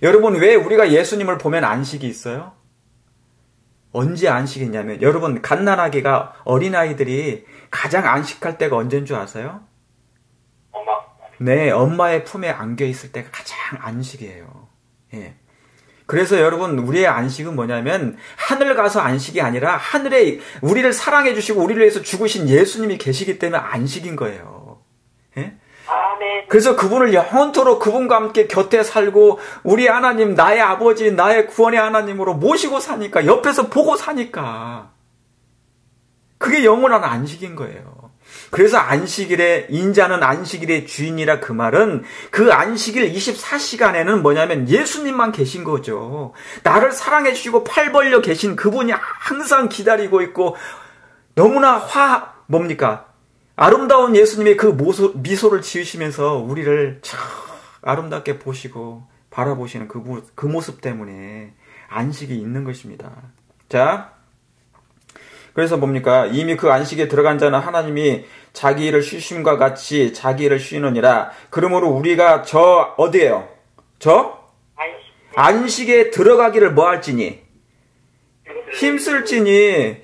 여러분, 왜 우리가 예수님을 보면 안식이 있어요? 언제 안식이 있냐면, 여러분, 갓난아기가, 어린아이들이 가장 안식할 때가 언제인 줄 아세요? 네, 엄마의 품에 안겨 있을 때가 가장 안식이에요. 예. 그래서 여러분, 우리의 안식은 뭐냐면 하늘 가서 안식이 아니라 하늘에 우리를 사랑해 주시고 우리를 위해서 죽으신 예수님이 계시기 때문에 안식인 거예요. 예? 그래서 그분을 영원토록 그분과 함께 곁에 살고 우리 하나님, 나의 아버지, 나의 구원의 하나님으로 모시고 사니까, 옆에서 보고 사니까 그게 영원한 안식인 거예요. 그래서 안식일에 인자는 안식일의 주인이라 그 말은 그 안식일 24시간에는 뭐냐면 예수님만 계신 거죠. 나를 사랑해 주시고 팔 벌려 계신 그분이 항상 기다리고 있고 너무나 아름다운 예수님의 그 미소를 지으시면서 우리를 참 아름답게 보시고 바라보시는 그 모습 때문에 안식이 있는 것입니다. 자, 그래서 이미 그 안식에 들어간 자는 하나님이 자기 일을 쉬심과 같이 자기 일을 쉬느니라. 그러므로 우리가 어디에요? 안식에 들어가기를 뭐할지니? 힘쓸지니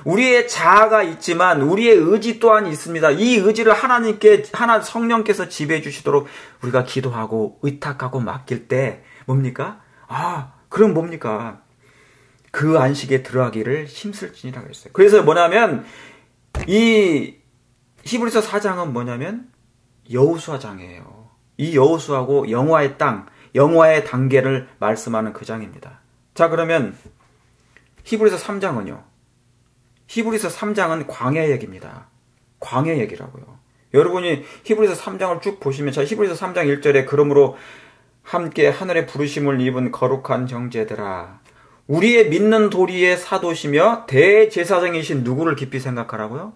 우리의 자아가 있지만 우리의 의지 또한 있습니다. 이 의지를 성령께서 지배해 주시도록 우리가 기도하고 의탁하고 맡길 때 그럼 그 안식에 들어가기를 힘쓸지니라고 했어요. 그래서 뭐냐면 이 히브리서 4장은 뭐냐면 여호수아장이에요. 이 여호수아고 영화의 땅, 영화의 단계를 말씀하는 그 장입니다. 자, 그러면 히브리서 3장은요. 히브리서 3장은 광야 얘기입니다. 광야 얘기라고요. 여러분이 히브리서 3장을 쭉 보시면 히브리서 3장 1절에 그러므로 함께 하늘의 부르심을 입은 거룩한 형제들아, 우리의 믿는 도리의 사도시며 대제사장이신 누구를 깊이 생각하라고요?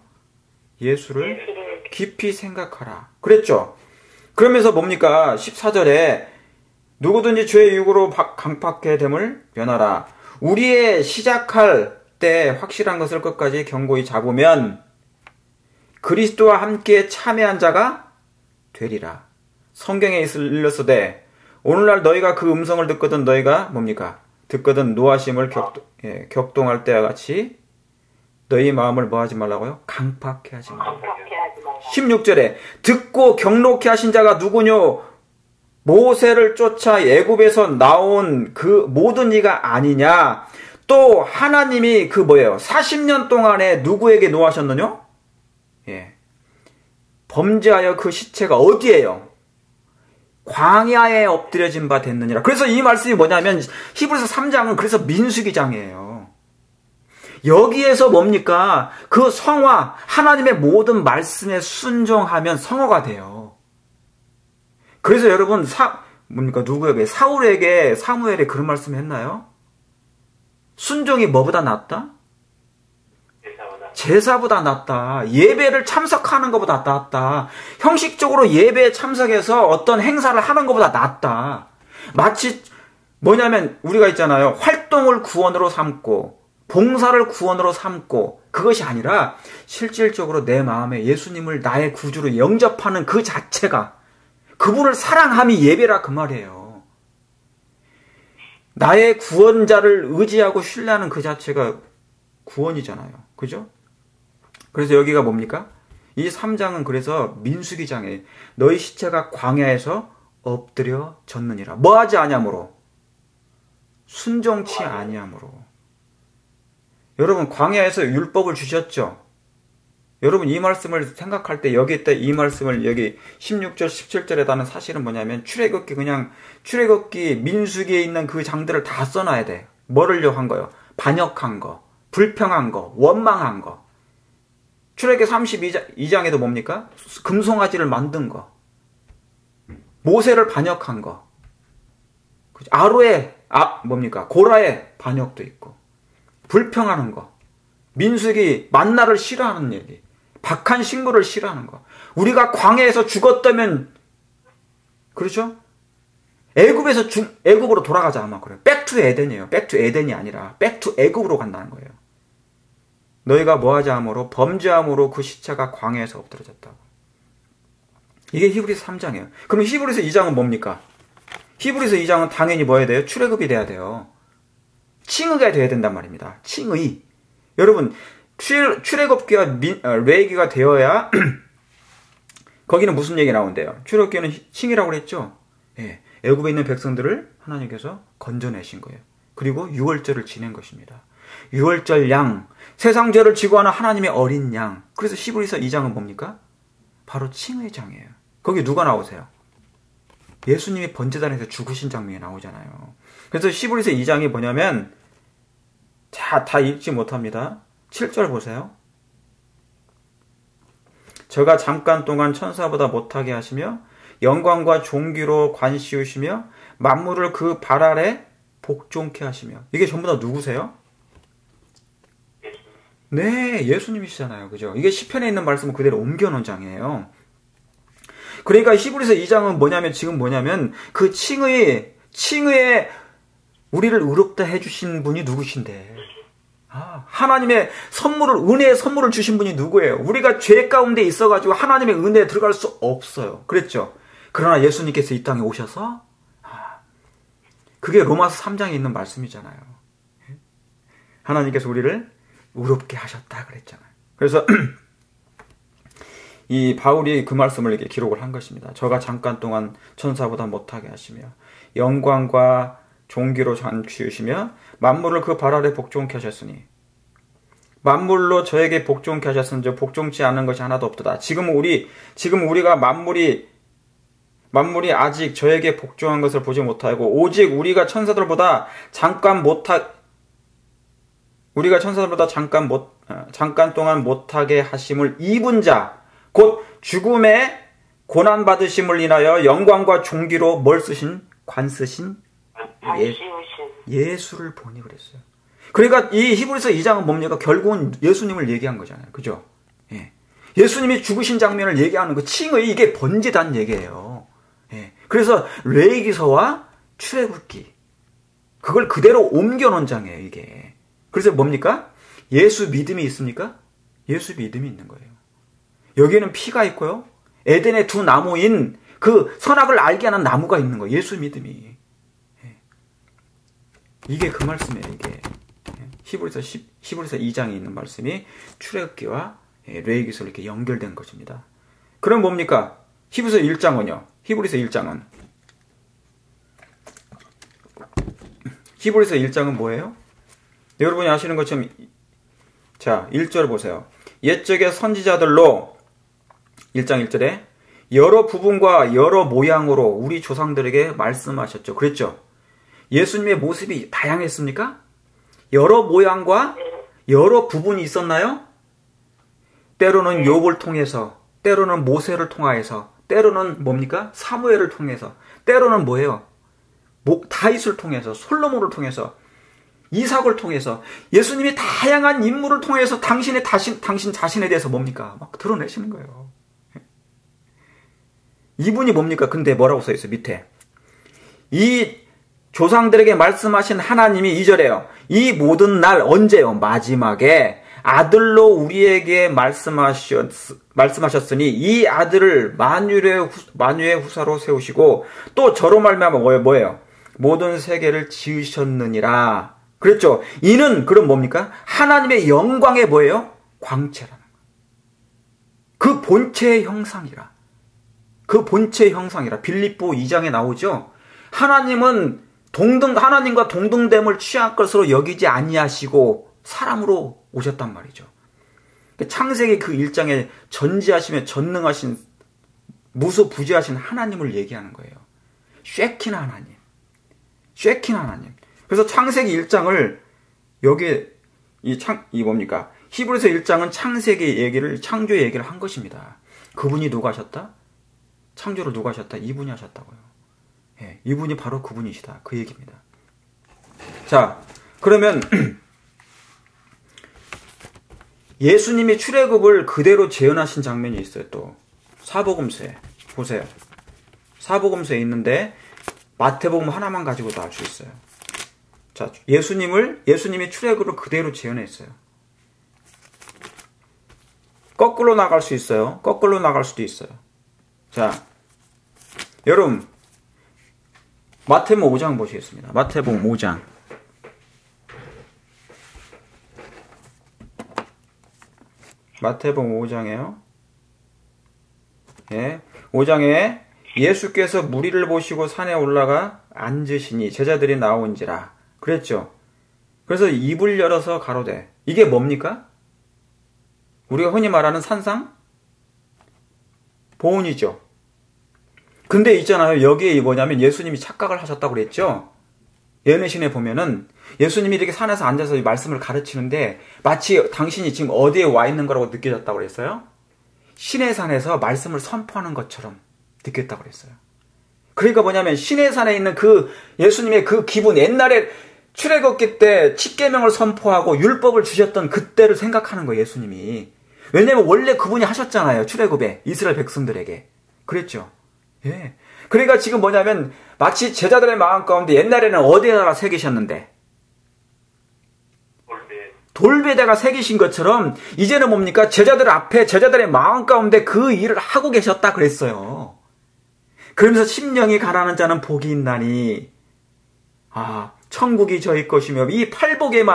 예수를 깊이 생각하라. 그랬죠? 그러면서 14절에 누구든지 죄의 유혹으로 강팍해 됨을 면하라. 우리의 시작할 때 확실한 것을 끝까지 견고히 잡으면 그리스도와 함께 참여한 자가 되리라. 성경에 일렀으되 오늘날 너희가 그 음성을 듣거든 너희가 듣거든 노하심을 격동할 때와 같이 너희 마음을 뭐하지 말라고요? 강팍해 하지 말라. 16절에 듣고 경록히 하신 자가 누구뇨? 모세를 쫓아 애굽에서 나온 그 모든 이가 아니냐? 또 하나님이 40년 동안에 누구에게 노하셨느냐? 범죄하여 그 시체가 어디에요? 광야에 엎드려진 바 됐느니라. 그래서 이 말씀이 뭐냐면 히브리서 3장은 그래서 민수기장이에요. 여기에서 그 성화, 하나님의 모든 말씀에 순종하면 성화가 돼요. 그래서 여러분 누구에게? 사울에게 사무엘이 그런 말씀 했나요? 순종이 뭐보다 낫다? 제사보다 낫다. 예배를 참석하는 것보다 낫다. 형식적으로 예배에 참석해서 어떤 행사를 하는 것보다 낫다. 마치 우리가 있잖아요. 활동을 구원으로 삼고 봉사를 구원으로 삼고 그것이 아니라 실질적으로 내 마음에 예수님을 나의 구주로 영접하는 그 자체가 그분을 사랑함이 예배라 그 말이에요. 나의 구원자를 의지하고 신뢰하는 그 자체가 구원이잖아요. 그죠? 그래서 여기가 뭡니까? 이 3장은 그래서 민수기장에 너희 시체가 광야에서 엎드려 졌느니라. 뭐하지 아니함으로? 순종치 아니함으로. 여러분 광야에서 율법을 주셨죠? 여러분 이 말씀을 생각할 때 여기 있다 이 말씀을 여기 16절 17절에 다는 사실은 뭐냐면 출애굽기 민수기에 있는 그 장들을 다 써놔야 돼. 뭐를요 한 거요? 반역한 거, 불평한 거, 원망한 거. 출애굽기 32장에도 뭡니까? 금송아지를 만든 거. 모세를 반역한 거. 아로의 뭡니까? 고라의 반역도 있고. 불평하는 거. 민수기 만나를 싫어하는 얘기. 박한 신고를 싫어하는 거. 우리가 광야에서 죽었다면 그렇죠? 애굽으로 돌아가자 아마 그래요. 백투 에덴이에요. 백투 에덴이 아니라 백투 애굽으로 간다는 거예요. 너희가 뭐하자 함으로 범죄함으로 그 시체가 광야에서 엎드러졌다고. 이게 히브리서 3장이에요. 그럼 히브리서 2장은 뭡니까? 히브리서 2장은 당연히 뭐 해야 돼요? 출애굽이 돼야 돼요. 칭의가 돼야 된단 말입니다. 칭의. 여러분 출애굽기와 레위기가 되어야 거기는 무슨 얘기 나온대요? 출애굽기는 칭의라고 그랬죠? 예, 애굽에 있는 백성들을 하나님께서 건져내신 거예요. 그리고 유월절을 지낸 것입니다. 유월절 양, 세상 죄를 지고 하는 하나님의 어린 양. 그래서 히브리서 2장은 뭡니까? 바로 칭의의 장이에요. 거기 누가 나오세요? 예수님이 번제단에서 죽으신 장면이 나오잖아요. 그래서 히브리서 2장이 뭐냐면 다 읽지 못합니다. 7절 보세요. 저가 잠깐 동안 천사보다 못하게 하시며 영광과 존귀로 관씌우시며 만물을 그 발 아래 복종케 하시며. 이게 전부 다 누구세요? 네, 예수님이시잖아요. 그죠? 이게 시편에 있는 말씀을 그대로 옮겨놓은 장이에요. 그러니까 히브리서 2장은 지금 뭐냐면 그 칭의에 우리를 의롭다 해주신 분이 누구신데? 하나님의 은혜의 선물을 주신 분이 누구예요? 우리가 죄 가운데 있어가지고 하나님의 은혜에 들어갈 수 없어요. 그랬죠? 그러나 예수님께서 이 땅에 오셔서, 그게 로마서 3장에 있는 말씀이잖아요. 하나님께서 우리를 의롭게 하셨다 그랬잖아요. 그래서, 이 바울이 그 말씀을 이렇게 기록을 한 것입니다. 저가 잠깐 동안 천사보다 못하게 하시며, 영광과 존귀로 관씌우시며 만물을 그 발 아래 복종케 하셨으니 만물로 저에게 복종케 하셨은즉 복종치 않은 것이 하나도 없도다. 지금 우리가 만물이 아직 저에게 복종한 것을 보지 못하고 오직 우리가 천사들보다 잠깐 동안 못하게 하심을 입은 자, 곧 죽음의 고난 받으심을 인하여 영광과 존귀로 뭘 쓰신? 관 쓰신 예수를 보니 그랬어요. 그러니까 이 히브리서 2장은 뭡니까? 결국은 예수님을 얘기한 거잖아요. 그죠? 예. 예수님이 죽으신 장면을 얘기하는 거, 칭의, 이게 번제단 얘기예요. 예. 그래서 레위기서와 출애굽기, 그걸 그대로 옮겨놓은 장이에요, 이게. 그래서 뭡니까? 예수 믿음이 있습니까? 예수 믿음이 있는 거예요. 여기에는 피가 있고요. 에덴의 두 나무인 그 선악을 알게 하는 나무가 있는 거예요. 예수 믿음이. 이게 그 말씀이에요, 이게. 히브리서 2장에 있는 말씀이 출애굽기와 레위기서로 이렇게 연결된 것입니다. 그럼 뭡니까? 히브리서 1장은요? 히브리서 1장은 뭐예요? 여러분이 아시는 것처럼, 자, 1절 보세요. 옛적의 선지자들로 1장 1절에 여러 부분과 여러 모양으로 우리 조상들에게 말씀하셨죠. 그랬죠? 예수님의 모습이 다양했습니까? 여러 모양과 여러 부분이 있었나요? 때로는 욥을 통해서, 때로는 모세를 통하여서, 때로는 뭡니까? 사무엘을 통해서, 때로는 뭐예요? 다윗을 통해서, 솔로몬을 통해서, 이삭을 통해서, 예수님이 다양한 인물을 통해서 당신 자신에 대해서 뭡니까? 막 드러내시는 거예요. 이분이 뭡니까? 근데 뭐라고 써있어요? 밑에. 이 조상들에게 말씀하신 하나님이 2절에요. 이 모든 날 언제요? 마지막에 아들로 우리에게 말씀하셨으니 이 아들을 만유의 후사로 세우시고 또 저로 말미암아 뭐예요? 모든 세계를 지으셨느니라. 그랬죠. 이는 그럼 뭡니까? 하나님의 영광의 뭐예요? 광채라는 거예요. 그 본체의 형상이라. 그 본체의 형상이라. 빌립보 2장에 나오죠. 하나님은 하나님과 동등됨을 취할 것으로 여기지 아니하시고 사람으로 오셨단 말이죠. 창세기 그 1장에 전지하시며 전능하신 무소부지하신 하나님을 얘기하는 거예요. 쉐킨 하나님. 그래서 창세기 1장을 여기에 이 뭡니까? 히브리서 1장은 창조 얘기를 한 것입니다. 그분이 누가 하셨다? 창조를 누가 하셨다? 이분이 하셨다고요. 예, 이분이 바로 그분이시다. 그 얘기입니다. 자, 그러면 예수님이 출애굽을 그대로 재현하신 장면이 있어요. 또 사복음서에 보세요. 사복음서에 있는데 마태복음 하나만 가지고도 알 수 있어요. 자, 예수님이 출애굽을 그대로 재현했어요. 거꾸로 나갈 수 있어요. 거꾸로 나갈 수도 있어요. 자, 여러분 마태복음 5장 보시겠습니다. 마태복음 5장. 마태복음 5장이에요. 예, 5장에 예수께서 무리를 보시고 산에 올라가 앉으시니 제자들이 나온지라 그랬죠. 그래서 입을 열어서 가로되 이게 뭡니까? 우리가 흔히 말하는 산상 보훈이죠. 근데 있잖아요. 여기에 뭐냐면 예수님이 착각을 하셨다고 그랬죠. 예언의 보면은 예수님이 이렇게 산에서 앉아서 이 말씀을 가르치는데 마치 당신이 지금 어디에 와 있는 거라고 느껴졌다고 그랬어요. 시내산에서 말씀을 선포하는 것처럼 느꼈다고 그랬어요. 그러니까 뭐냐면 시내산에 있는 그 예수님의 그 기분, 옛날에 출애굽기 때 십계명을 선포하고 율법을 주셨던 그때를 생각하는 거예요. 예수님이. 왜냐면 원래 그분이 하셨잖아요. 출애굽에 이스라엘 백성들에게. 그랬죠. 예. 그러니까 지금 뭐냐면 마치 제자들의 마음 가운데 옛날에는 어디에다가 새기셨는데 돌베에다가 새기신 것처럼 이제는 뭡니까? 제자들 앞에 제자들의 마음 가운데 그 일을 하고 계셨다 그랬어요. 그러면서 심령이 가라는 자는 복이 있나니 천국이 저희 것이며 이 팔복의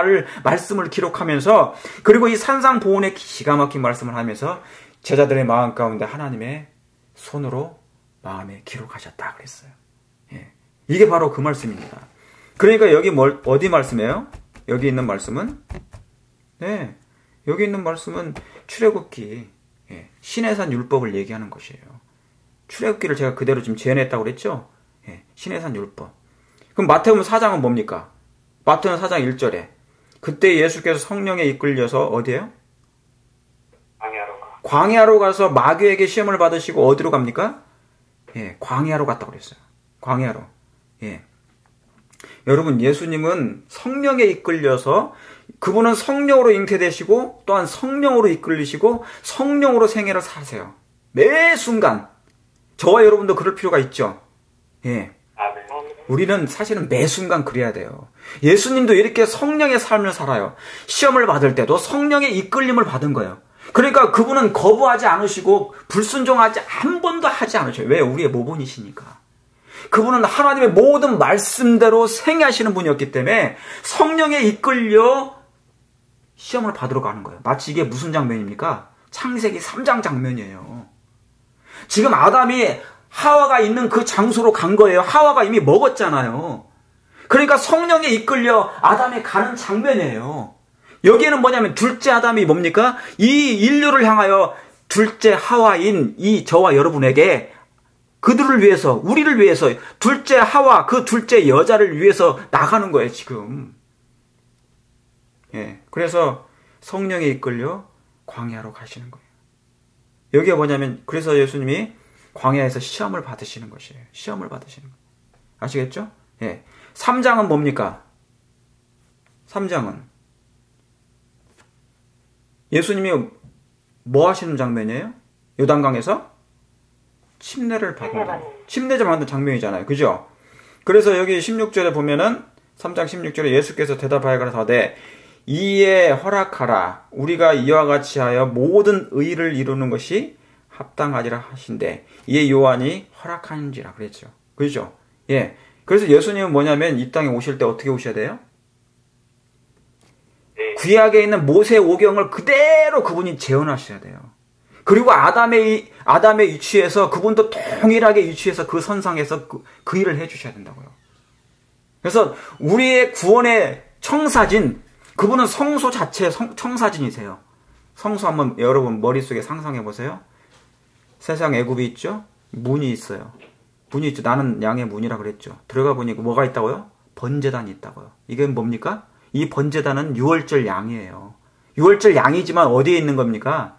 말씀을 기록하면서 그리고 이 산상보훈의 기가 막힌 말씀을 하면서 제자들의 마음 가운데 하나님의 손으로 마음에 기록하셨다 그랬어요. 예. 이게 바로 그 말씀입니다. 그러니까 여기 어디 말씀이에요? 여기 있는 말씀은 네, 여기 있는 말씀은 출애굽기 시내산 율법을 얘기하는 것이에요. 출애굽기를 제가 그대로 지금 재현했다고 그랬죠? 예, 시내산 율법. 그럼 마태복음 4장은 뭡니까? 마태복음 4장 1절에 그때 예수께서 성령에 이끌려서 어디에요? 광야로 가서 마귀에게 시험을 받으시고 어디로 갑니까? 예, 광야로 갔다고 그랬어요. 광야로. 예. 여러분, 예수님은 성령에 이끌려서 그분은 성령으로 잉태되시고 또한 성령으로 이끌리시고 성령으로 생애를 사세요. 매 순간. 저와 여러분도 그럴 필요가 있죠. 예. 우리는 사실은 매 순간 그래야 돼요. 예수님도 이렇게 성령의 삶을 살아요. 시험을 받을 때도 성령의 이끌림을 받은 거예요. 그러니까 그분은 거부하지 않으시고 불순종하지 한 번도 하지 않으셔요. 왜? 우리의 모본이시니까. 그분은 하나님의 모든 말씀대로 생애하시는 분이었기 때문에 성령에 이끌려 시험을 받으러 가는 거예요. 마치 이게 무슨 장면입니까? 창세기 3장 장면이에요. 지금 아담이 하와가 있는 그 장소로 간 거예요. 하와가 이미 먹었잖아요. 그러니까 성령에 이끌려 아담이 가는 장면이에요. 여기에는 뭐냐면 둘째 아담이 뭡니까? 이 인류를 향하여 둘째 하와인 이 저와 여러분에게 그들을 위해서, 우리를 위해서 둘째 하와, 그 둘째 여자를 위해서 나가는 거예요, 지금. 예. 그래서 성령에 이끌려 광야로 가시는 거예요. 여기가 뭐냐면 그래서 예수님이 광야에서 시험을 받으시는 것이에요. 시험을 받으시는 거예요. 아시겠죠? 예. 3장은 뭡니까? 3장은 예수님이 뭐 하시는 장면이에요? 요단강에서 침례를 받는 침례를 받는 장면이잖아요. 그죠? 그래서 여기 16절에 보면은 3장 16절에 예수께서 대답하여 가라사대 이에 허락하라 우리가 이와 같이 하여 모든 의를 이루는 것이 합당하리라 하신대 이에 요한이 허락하는지라 그랬죠. 그렇죠? 예. 그래서 예수님은 뭐냐면 이 땅에 오실 때 어떻게 오셔야 돼요? 구약에 있는 모세 오경을 그대로 그분이 재현하셔야 돼요. 그리고 아담의 위치에서 그분도 동일하게 위치해서 그 선상에서 그 일을 해주셔야 된다고요. 그래서 우리의 구원의 청사진, 그분은 성소 자체의 청사진이세요. 성소 한번 여러분 머릿속에 상상해 보세요. 세상 애굽이 있죠? 문이 있어요. 문이 있죠. 나는 양의 문이라 그랬죠. 들어가 보니까 뭐가 있다고요? 번제단이 있다고요. 이게 뭡니까? 이 번제단은 유월절 양이에요. 유월절 양이지만 어디에 있는 겁니까?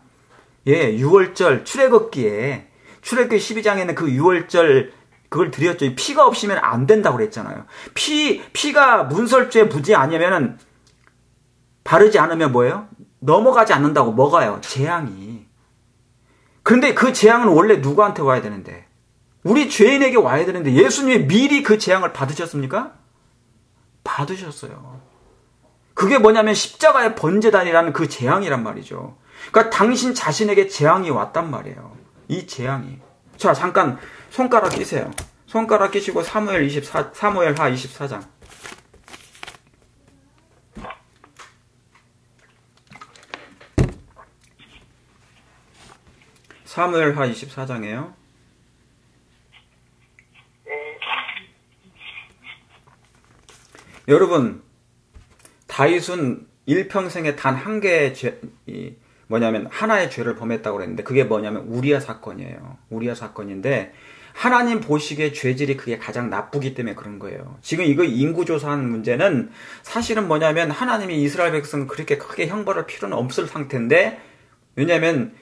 예, 유월절 출애굽기에 출애굽기 12장에는 그 유월절 그걸 드렸죠. 피가 없으면 안 된다고 그랬잖아요. 피가 문설주에 묻지 않으면은 바르지 않으면 뭐예요? 넘어가지 않는다고 먹어요. 재앙이. 그런데 그 재앙은 원래 누구한테 와야 되는데? 우리 죄인에게 와야 되는데 예수님이 미리 그 재앙을 받으셨습니까? 받으셨어요. 그게 뭐냐면 십자가의 번제단이라는 그 재앙이란 말이죠. 그러니까 당신 자신에게 재앙이 왔단 말이에요. 이 재앙이. 자, 잠깐 손가락 끼세요. 손가락 끼시고 사무엘하 24장. 사무엘하 24장이에요. 여러분, 다윗은 일평생에 단 한 개의 뭐냐면 하나의 죄를 범했다고 그랬는데 그게 뭐냐면 우리아 사건이에요. 우리아 사건인데 하나님 보시기에 죄질이 그게 가장 나쁘기 때문에 그런 거예요. 지금 이거 인구조사하는 문제는 사실은 뭐냐면 하나님이 이스라엘 백성을 그렇게 크게 형벌할 필요는 없을 상태인데 왜냐면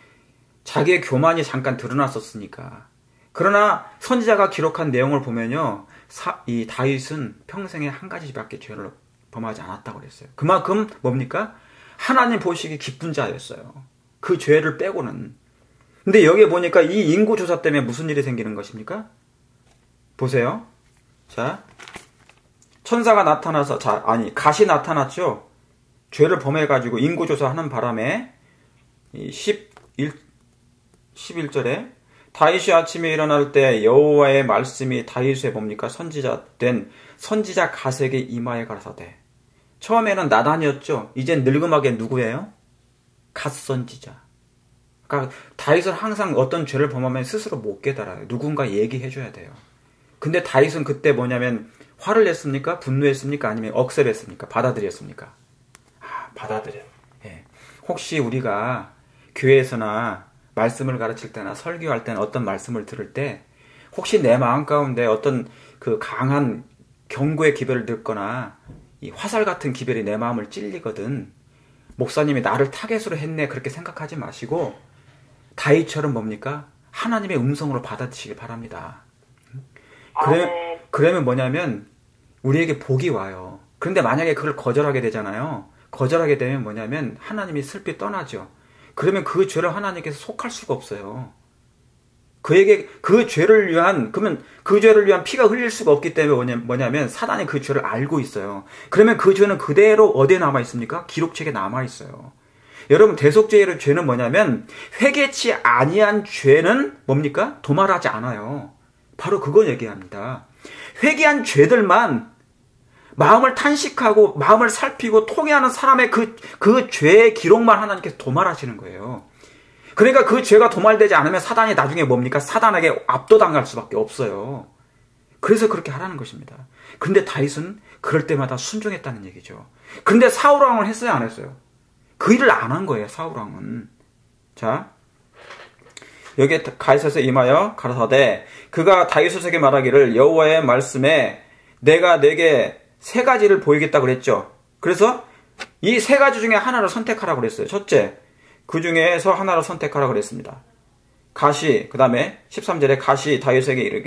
자기의 교만이 잠깐 드러났었으니까. 그러나 선지자가 기록한 내용을 보면요. 이 다윗은 평생에 한 가지밖에 죄를 범하지 않았다고 그랬어요. 그만큼 뭡니까? 하나님 보시기 기쁜 자였어요. 그 죄를 빼고는. 근데 여기에 보니까 이 인구조사 때문에 무슨 일이 생기는 것입니까? 보세요. 자, 천사가 나타나서, 갓이 나타났죠? 죄를 범해가지고 인구조사 하는 바람에 11절에 다윗이 아침에 일어날 때 여호와의 말씀이 다윗에 뭡니까? 선지자 갓에게 이마에 가라사대. 처음에는 나단이었죠. 이젠 늙음하게 누구예요? 갓 선지자. 그러니까 다윗은 항상 어떤 죄를 범하면 스스로 못 깨달아요. 누군가 얘기해줘야 돼요. 근데 다윗은 그때 뭐냐면 화를 냈습니까? 분노했습니까? 아니면 억셉했습니까? 받아들였습니까? 받아들여요. 예. 혹시 우리가 교회에서나 말씀을 가르칠 때나 설교할 때나 어떤 말씀을 들을 때 혹시 내 마음 가운데 어떤 그 강한 경고의 기별을 듣거나 이 화살 같은 기별이 내 마음을 찔리거든. 목사님이 나를 타겟으로 했네 그렇게 생각하지 마시고 다윗처럼 뭡니까? 하나님의 음성으로 받아들이시길 바랍니다. 그러면 뭐냐면 우리에게 복이 와요. 그런데 만약에 그걸 거절하게 되잖아요. 거절하게 되면 뭐냐면 하나님이 슬피 떠나죠. 그러면 그 죄를 하나님께서 속할 수가 없어요. 그에게 그 죄를 위한 피가 흘릴 수가 없기 때문에 뭐냐면 사단이 그 죄를 알고 있어요. 그러면 그 죄는 그대로 어디에 남아 있습니까? 기록책에 남아 있어요. 여러분 대속죄의 죄는 뭐냐면 회개치 아니한 죄는 뭡니까? 도말하지 않아요. 바로 그걸 얘기합니다. 회개한 죄들만 마음을 탄식하고 마음을 살피고 통회하는 사람의 그 죄의 기록만 하나님께서 도말하시는 거예요. 그러니까 그 죄가 도말되지 않으면 사단이 나중에 뭡니까? 사단에게 압도당할 수밖에 없어요. 그래서 그렇게 하라는 것입니다. 근데 다윗은 그럴 때마다 순종했다는 얘기죠. 근데 사울왕을 했어요? 안 했어요? 그 일을 안 한 거예요. 사울왕은. 자, 여기에 가이사에서 임하여 가라사대 그가 다윗에게 말하기를 여호와의 말씀에 내가 내게 세 가지를 보이겠다 그랬죠. 그래서 이 세 가지 중에 하나를 선택하라고 그랬어요. 첫째, 그 중에서 하나를 선택하라고 그랬습니다. 갓이, 그 다음에 13절에 갓이 다윗에게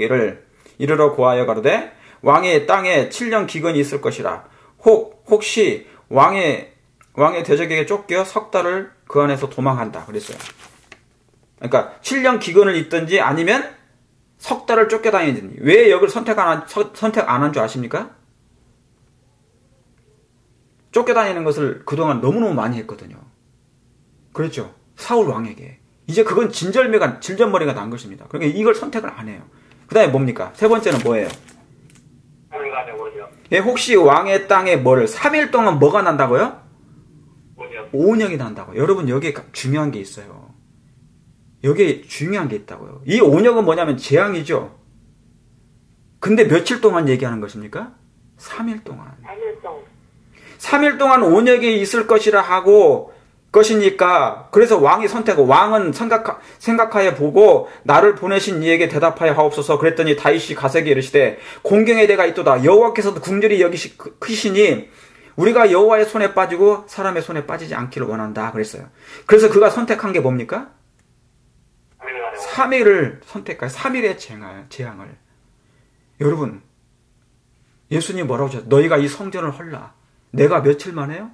이르러 고하여 가로되 왕의 땅에 7년 기근이 있을 것이라. 혹시 왕의 대적에게 쫓겨 석 달을 그 안에서 도망한다 그랬어요. 그러니까 7년 기근을 있든지 아니면 석 달을 쫓겨다니더니 왜 여기를 선택 안 한 줄 아십니까? 쫓겨다니는 것을 그동안 너무너무 많이 했거든요. 그렇죠? 사울 왕에게. 이제 그건 질전머리가 난 것입니다. 그러니까 이걸 선택을 안 해요. 그 다음에 뭡니까? 세 번째는 뭐예요? 예, 혹시 왕의 땅에 3일 동안 뭐가 난다고요? 온역이 난다고요. 여러분, 여기에 중요한 게 있어요. 여기에 중요한 게 있다고요. 이 온역은 뭐냐면 재앙이죠. 근데 며칠 동안 얘기하는 것입니까? 3일 동안. 3일 동안 온역이 있을 것이라 하고 것이니까 그래서 왕은 생각하여 보고 나를 보내신 이에게 대답하여 하옵소서. 그랬더니 다윗이 가세게 이르시되 공경의 대가 있도다. 여호와께서도 궁절히 크시니 우리가 여호와의 손에 빠지고 사람의 손에 빠지지 않기를 원한다 그랬어요. 그래서 그가 선택한 게 뭡니까? 3일을 선택할 3일의 재앙을. 여러분, 예수님 뭐라고 하셨어요? 너희가 이 성전을 헐라. 내가 며칠 만에요?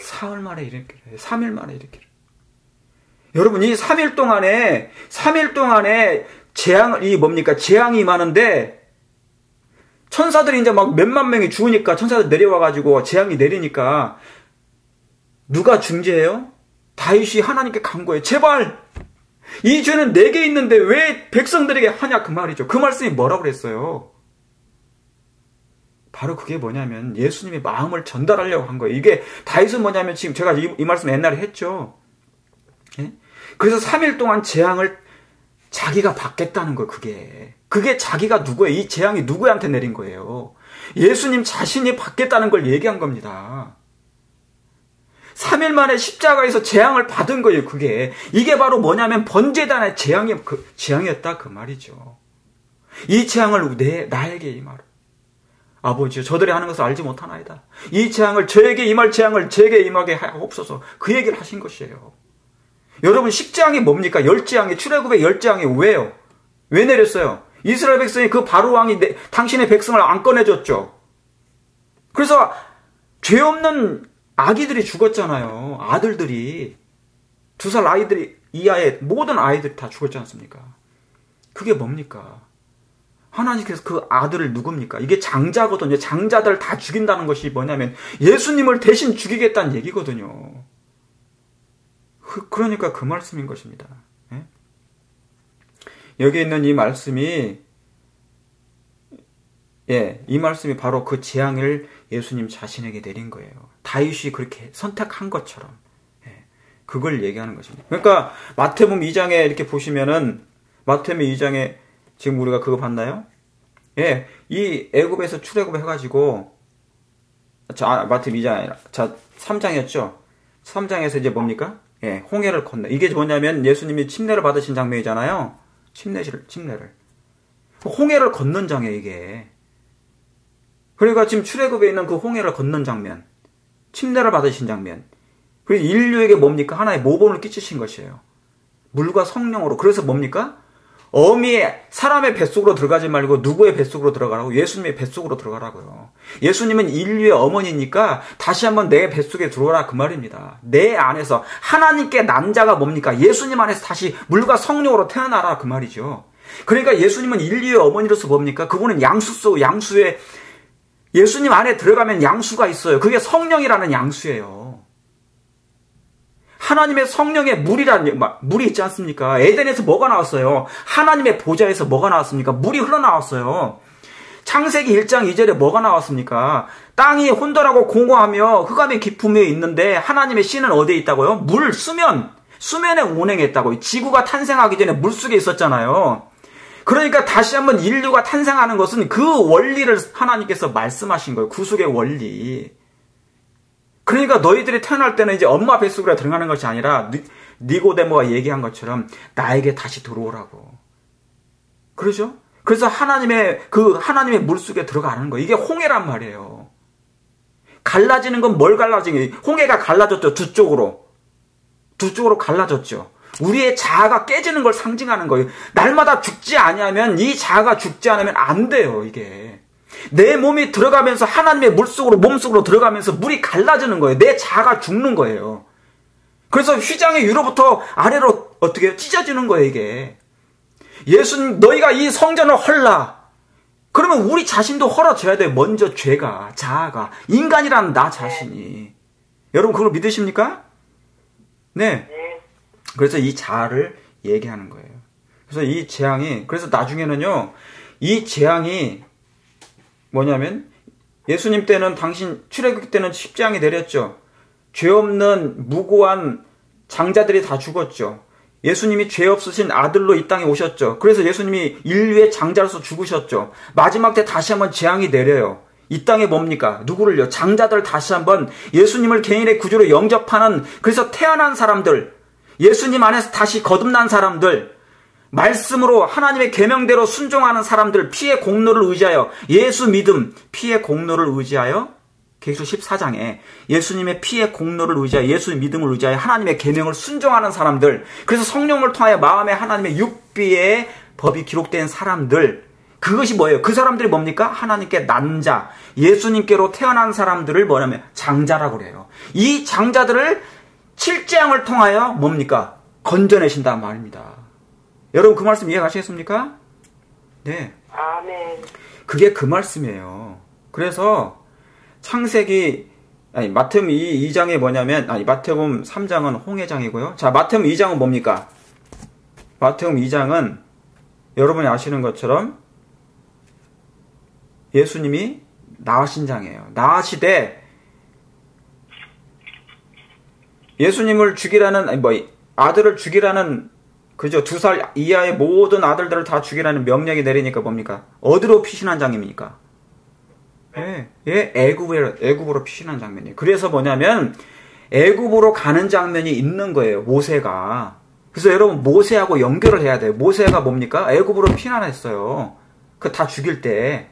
사흘 만에 일으키라. 3일 만에 일으키라. 여러분, 이 3일 동안에 재앙이 많은데 천사들이 이제 막 몇만 명이 죽으니까 천사들 내려와가지고 재앙이 내리니까 누가 중재해요? 다윗이 하나님께 간 거예요. 제발 이 죄는 내게 있는데 왜 백성들에게 하냐 그 말이죠. 그 말씀이 뭐라고 그랬어요? 바로 그게 뭐냐면 예수님의 마음을 전달하려고 한 거예요. 이게 다윗은 뭐냐면 지금 제가 이 말씀 옛날에 했죠. 예? 그래서 3일 동안 재앙을 자기가 받겠다는 거예요. 그게 자기가 누구예요? 이 재앙이 누구한테 내린 거예요? 예수님 자신이 받겠다는 걸 얘기한 겁니다. 3일 만에 십자가에서 재앙을 받은 거예요. 이게 바로 뭐냐면 번제단의 재앙이었다 그 말이죠. 이 재앙을 나에게 임하라. 아버지여, 저들이 하는 것을 알지 못하나이다. 이 재앙을, 저에게 임할 재앙을 제게 임하게 하옵소서. 그 얘기를 하신 것이에요. 여러분, 10재앙이 뭡니까? 10재앙이, 출애굽의 10재앙이 왜요? 왜 내렸어요? 이스라엘 백성이 그 바로 왕이 당신의 백성을 안 꺼내줬죠. 그래서 죄 없는 아기들이 죽었잖아요. 아들들이. 2살 아이들이, 이하의 모든 아이들이 다 죽었지 않습니까? 그게 뭡니까? 하나님께서 그 아들을 누굽니까? 이게 장자거든요. 장자들 다 죽인다는 것이 뭐냐면 예수님을 대신 죽이겠다는 얘기거든요. 그러니까 그 말씀인 것입니다. 예? 여기 있는 이 말씀이 이 말씀이 바로 그 재앙을 예수님 자신에게 내린 거예요. 다윗이 그렇게 선택한 것처럼 그걸 얘기하는 것입니다. 그러니까 마태복음 2장에 이렇게 보시면은 마태복음 2장에 지금 우리가 그거 봤나요? 예, 이 애굽에서 출애굽 해가지고 마태복음 2장 아니라 3장이었죠. 3장에서 이제 뭡니까? 예, 홍해를 건너. 이게 뭐냐면 예수님이 침례를 받으신 장면이잖아요. 침례를. 홍해를 건넌 장이에요, 이게. 그러니까 지금 출애굽에 있는 그 홍해를 건넌 장면, 침례를 받으신 장면. 그리고 인류에게 뭡니까? 하나의 모범을 끼치신 것이에요. 물과 성령으로. 그래서 뭡니까? 사람의 뱃속으로 들어가지 말고 누구의 뱃속으로 들어가라고? 예수님의 뱃속으로 들어가라고요. 예수님은 인류의 어머니니까 다시 한번 내 뱃속에 들어오라 그 말입니다. 내 안에서 하나님께 난 자가 뭡니까? 예수님 안에서 다시 물과 성령으로 태어나라 그 말이죠. 그러니까 예수님은 인류의 어머니로서 뭡니까? 그분은 양수에 예수님 안에 들어가면 양수가 있어요. 그게 성령이라는 양수예요. 하나님의 성령의 물이 있지 않습니까? 에덴에서 뭐가 나왔어요? 하나님의 보좌에서 뭐가 나왔습니까? 물이 흘러나왔어요. 창세기 1장 2절에 뭐가 나왔습니까? 땅이 혼돈하고 공허하며 흑암의 깊음에 있는데 하나님의 씨는 어디에 있다고요? 수면에 운행했다고요. 지구가 탄생하기 전에 물속에 있었잖아요. 그러니까 다시 한번 인류가 탄생하는 것은 그 원리를 하나님께서 말씀하신 거예요. 구속의 원리. 그러니까 너희들이 태어날 때는 이제 엄마 뱃속으로 들어가는 것이 아니라 니고데모가 얘기한 것처럼 나에게 다시 들어오라고. 그러죠? 그래서 하나님의 물속에 들어가는 거예요. 이게 홍해란 말이에요. 갈라지는 건 뭘 갈라지는 거예요? 홍해가 갈라졌죠. 두 쪽으로 갈라졌죠. 우리의 자아가 깨지는 걸 상징하는 거예요. 날마다 죽지 아니하면 이 자아가 죽지 않으면 안 돼요. 이게. 내 몸이 들어가면서 하나님의 물속으로 몸속으로 들어가면서 물이 갈라지는 거예요. 내 자아가 죽는 거예요. 그래서 휘장의 위로부터 아래로 어떻게 찢어지는 거예요. 예수님, 너희가 이 성전을 헐라. 그러면 우리 자신도 헐어져야 돼요. 먼저 죄가, 자아가. 인간이란 나 자신이. 여러분, 그걸 믿으십니까? 네. 그래서 이 자아를 얘기하는 거예요. 그래서 이 재앙이, 그래서 나중에는요, 이 재앙이 뭐냐면, 예수님 때는 당신 출애굽기 때는 십재앙이 내렸죠. 죄 없는 무고한 장자들이 다 죽었죠. 예수님이 죄 없으신 아들로 이 땅에 오셨죠. 그래서 예수님이 인류의 장자로서 죽으셨죠. 마지막 때 다시 한번 재앙이 내려요. 이 땅에 뭡니까? 누구를요? 장자들 다시 한번 예수님을 개인의 구주로 영접하는, 그래서 태어난 사람들, 예수님 안에서 다시 거듭난 사람들, 말씀으로 하나님의 계명대로 순종하는 사람들, 피의 공로를 의지하여, 예수 믿음, 피의 공로를 의지하여, 계시록 14장에 예수님의 피의 공로를 의지하여, 예수 믿음을 의지하여 하나님의 계명을 순종하는 사람들, 그래서 성령을 통하여 마음에 하나님의 육비의 법이 기록된 사람들, 그것이 뭐예요? 그 사람들이 뭡니까? 하나님께 난 자, 예수님께로 태어난 사람들을 뭐냐면 장자라고 그래요. 이 장자들을 7재앙을 통하여 뭡니까? 건져내신단 말입니다. 여러분, 그 말씀 이해가시겠습니까? 네.
아멘.
그게 그 말씀이에요. 그래서 마태복음 2장이 뭐냐면, 마태복음 3장은 홍해장이고요. 자, 마태복음 2장은 뭡니까? 마태복음 2장은 여러분이 아시는 것처럼 예수님이 나으신 장이에요. 나으시되 예수님을 죽이라는, 아들을 죽이라는, 그죠? 2살 이하의 모든 아들들을 다 죽이라는 명령이 내리니까 뭡니까? 어디로 피신한 장입니까? 애굽으로 피신한 장면이에요. 그래서 뭐냐면, 애굽으로 가는 장면이 있는 거예요, 모세가. 그래서 여러분, 모세하고 연결을 해야 돼요. 모세가 뭡니까? 애굽으로 피난했어요. 그 다 죽일 때.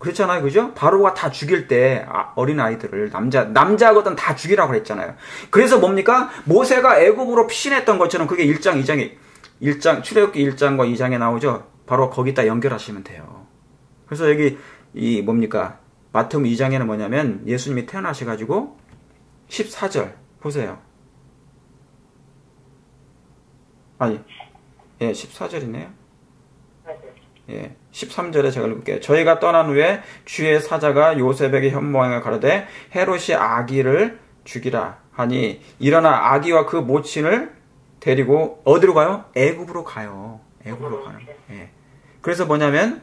그렇잖아요, 그죠? 바로가 다 죽일 때 어린 아이들을 남자거든 다 죽이라고 그랬잖아요. 그래서 뭡니까? 모세가 애굽으로 피신했던 것처럼 그게 1장, 2장에 출애굽기 1장과 2장에 나오죠. 바로 거기다 연결하시면 돼요. 그래서 여기 마태복음 2장에는 뭐냐면 예수님이 태어나셔가지고 14절 보세요. 14절이네요. 예, 13절에 제가 읽을게요. 저희가 떠난 후에 주의 사자가 요셉에게 현모양을 가르되 헤롯이 아기를 죽이라 하니 일어나 아기와 그 모친을 데리고 어디로 가요? 애굽으로 가요. 애굽으로 가는. 예. 그래서 뭐냐면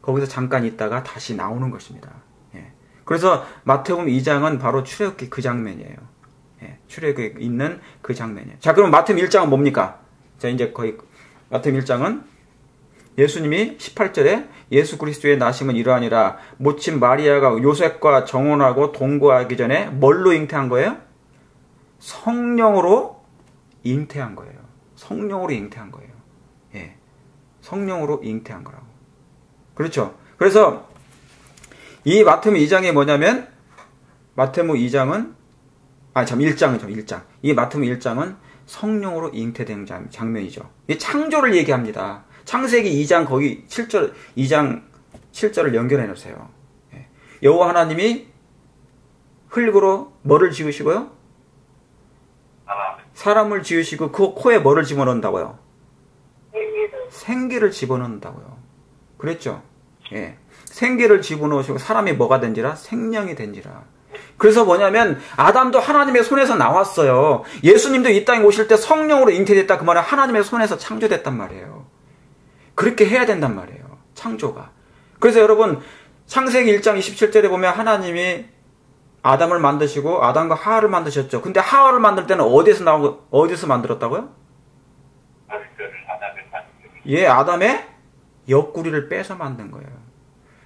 거기서 잠깐 있다가 다시 나오는 것입니다. 예. 그래서 마태복음 2장은 바로 출애굽기 그 장면이에요. 예. 출애굽에 있는 그 장면이에요. 자, 그럼 마태복음 1장은 뭡니까? 자, 이제 거의 마태복음 1장은 예수님이 18절에 예수 그리스도의 나심은 이러하니라 모친 마리아가 요셉과 정혼하고 동거하기 전에 뭘로 잉태한 거예요? 성령으로 잉태한 거예요. 성령으로 잉태한 거예요. 예. 성령으로 잉태한 거라고. 그렇죠. 그래서 이 마태복음 2장이 뭐냐면 마태복음 2장은 1장이죠. 1장. 이 마태복음 1장은 성령으로 잉태된 장면이죠. 이 창조를 얘기합니다. 창세기 2장 거기 7절 2장 7절을 연결해 놓으세요. 여호와 하나님이 흙으로 뭐를 지으시고요? 사람을 지으시고 그 코에 뭐를 집어넣는다고요? 생기를 집어넣는다고요. 그랬죠? 예. 생기를 집어넣으시고 사람이 뭐가 된지라? 생명이 된지라. 그래서 뭐냐면 아담도 하나님의 손에서 나왔어요. 예수님도 이 땅에 오실 때 성령으로 잉태됐다. 그 말은 하나님의 손에서 창조됐단 말이에요. 그렇게 해야 된단 말이에요. 창조가. 그래서 여러분 창세기 1장 27절에 보면 하나님이 아담을 만드시고 아담과 하와를 만드셨죠. 근데 하와를 만들 때는 어디서 만들었다고요? 예, 아담의 옆구리를 빼서 만든 거예요.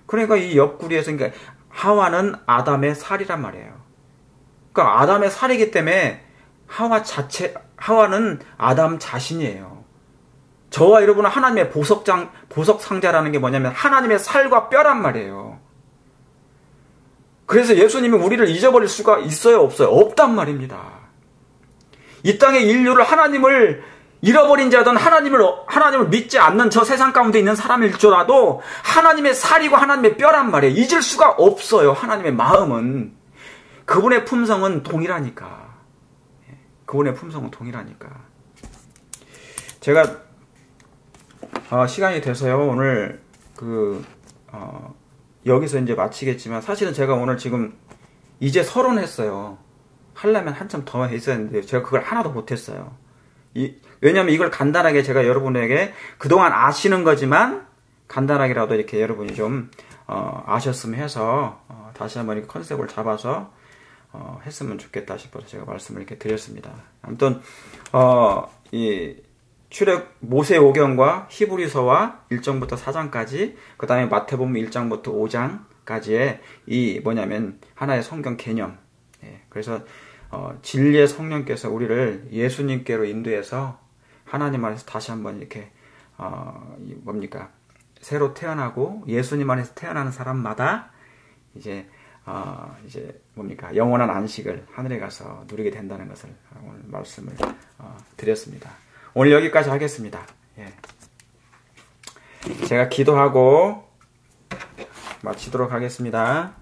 그러니까 이 옆구리에서 그러니까 하와는 아담의 살이란 말이에요. 그러니까 아담의 살이기 때문에 하와는 아담 자신이에요. 저와 여러분은 하나님의 보석 상자라는 게 뭐냐면 하나님의 살과 뼈란 말이에요. 그래서 예수님이 우리를 잊어버릴 수가 있어요, 없어요? 없단 말입니다. 이 땅의 인류를 하나님을 잃어버린 자든 하나님을 믿지 않는 저 세상 가운데 있는 사람일지라도 하나님의 살이고 하나님의 뼈란 말이에요. 잊을 수가 없어요. 하나님의 마음은. 그분의 품성은 동일하니까. 그분의 품성은 동일하니까. 제가 시간이 돼서요. 오늘 여기서 이제 마치겠지만 사실은 제가 오늘 지금 이제 서론했어요. 하려면 한참 더 했었는데 제가 그걸 하나도 못했어요. 왜냐면 이걸 간단하게 제가 여러분에게 그동안 아시는 거지만 간단하게라도 이렇게 여러분이 좀 아셨으면 해서 다시 한번 이렇게 컨셉을 잡아서 했으면 좋겠다 싶어서 제가 말씀을 이렇게 드렸습니다. 아무튼 이 출애굽 모세오경과 히브리서와 1장부터 4장까지 그 다음에 마태복음 1장부터 5장까지의 이 뭐냐면 하나의 성경 개념. 그래서 진리의 성령께서 우리를 예수님께로 인도해서 하나님 안에서 다시 한번 이렇게 뭡니까 새로 태어나고 예수님 안에서 태어나는 사람마다 이제 뭡니까 영원한 안식을 하늘에 가서 누리게 된다는 것을 오늘 말씀을 드렸습니다. 오늘 여기까지 하겠습니다. 제가 기도하고 마치도록 하겠습니다.